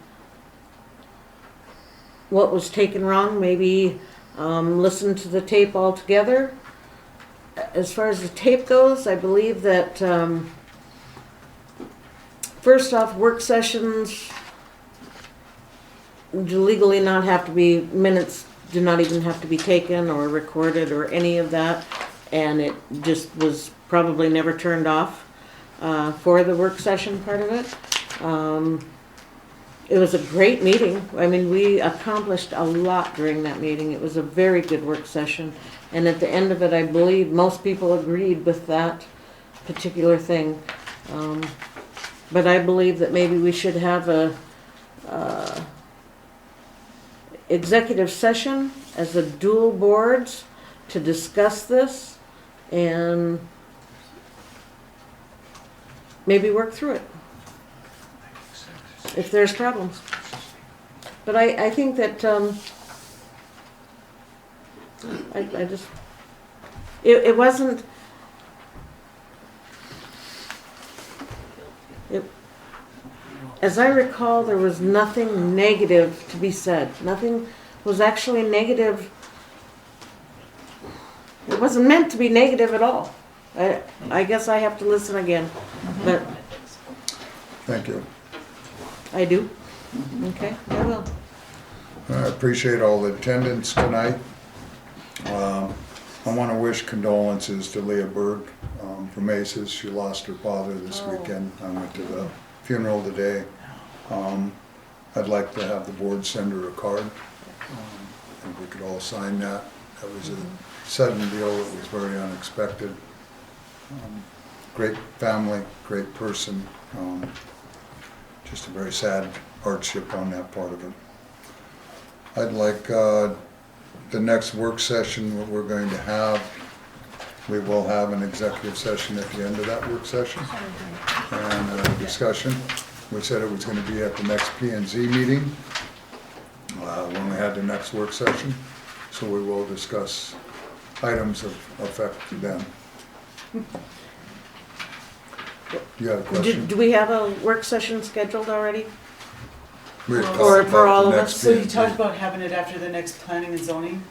what was taken wrong. Maybe listen to the tape all together. As far as the tape goes, I believe that first off, work sessions do legally not have to be, minutes do not even have to be taken or recorded or any of that, and it just was probably never turned off for the work session part of it. It was a great meeting. I mean, we accomplished a lot during that meeting. It was a very good work session. And at the end of it, I believe most people agreed with that particular thing. But I believe that maybe we should have a executive session as a dual boards to discuss this and maybe work through it if there's problems. But I think that, I just, it wasn't, as I recall, there was nothing negative to be said. Nothing was actually negative. It wasn't meant to be negative at all. I guess I have to listen again, but Thank you. I do. Okay, I will. I appreciate all the attendance tonight. I want to wish condolences to Leah Berg from Aces. She lost her father this weekend. I went to the funeral today. I'd like to have the board send her a card. I think we could all sign that. That was a sudden deal. It was very unexpected. Great family, great person. Just a very sad hardship on that part of it. I'd like the next work session, what we're going to have, we will have an executive session at the end of that work session and a discussion. We said it was going to be at the next P&Z meeting when we had the next work session. So we will discuss items of effect then. You have a question? Do we have a work session scheduled already? We had talked For about all the of next us? So you P&Z. talked about having it after the next planning and zoning,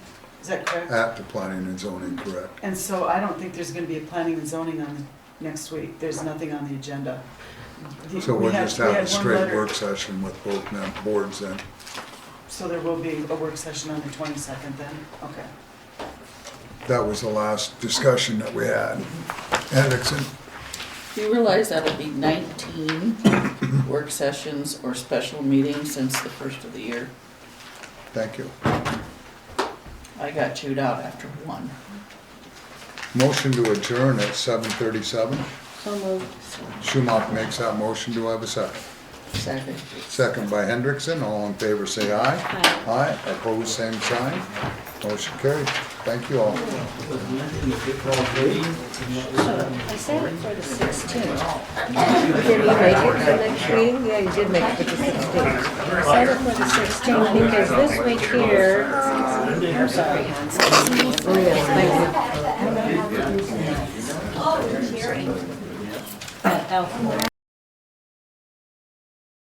is that correct? At the planning and zoning, correct. And so I don't think there's gonna be a planning and zoning on next week, there's nothing on the agenda. So We we'll had- just we have had a one straight letter. work session with both boards then. So there will be a work session on the 22nd then? Okay. That was the last discussion that we had. Hendrickson? You realize that'll be 19 work sessions or special meetings since the first of the year? Thank you. I got chewed out after one. Motion to adjourn at 7:37. So moved. Schumacher makes that motion. Do I have a second? Second. Second by Hendrickson. All in favor say aye. Aye. Aye. Opposed, same sign. Motion carried. Thank you all. So I said it for the 16th. Did you make it to the next meeting? Yeah, you did make it to the 16th. I said it for the 16th because this week here, I'm sorry, Hans. Oh, yeah, thank you. That Alpha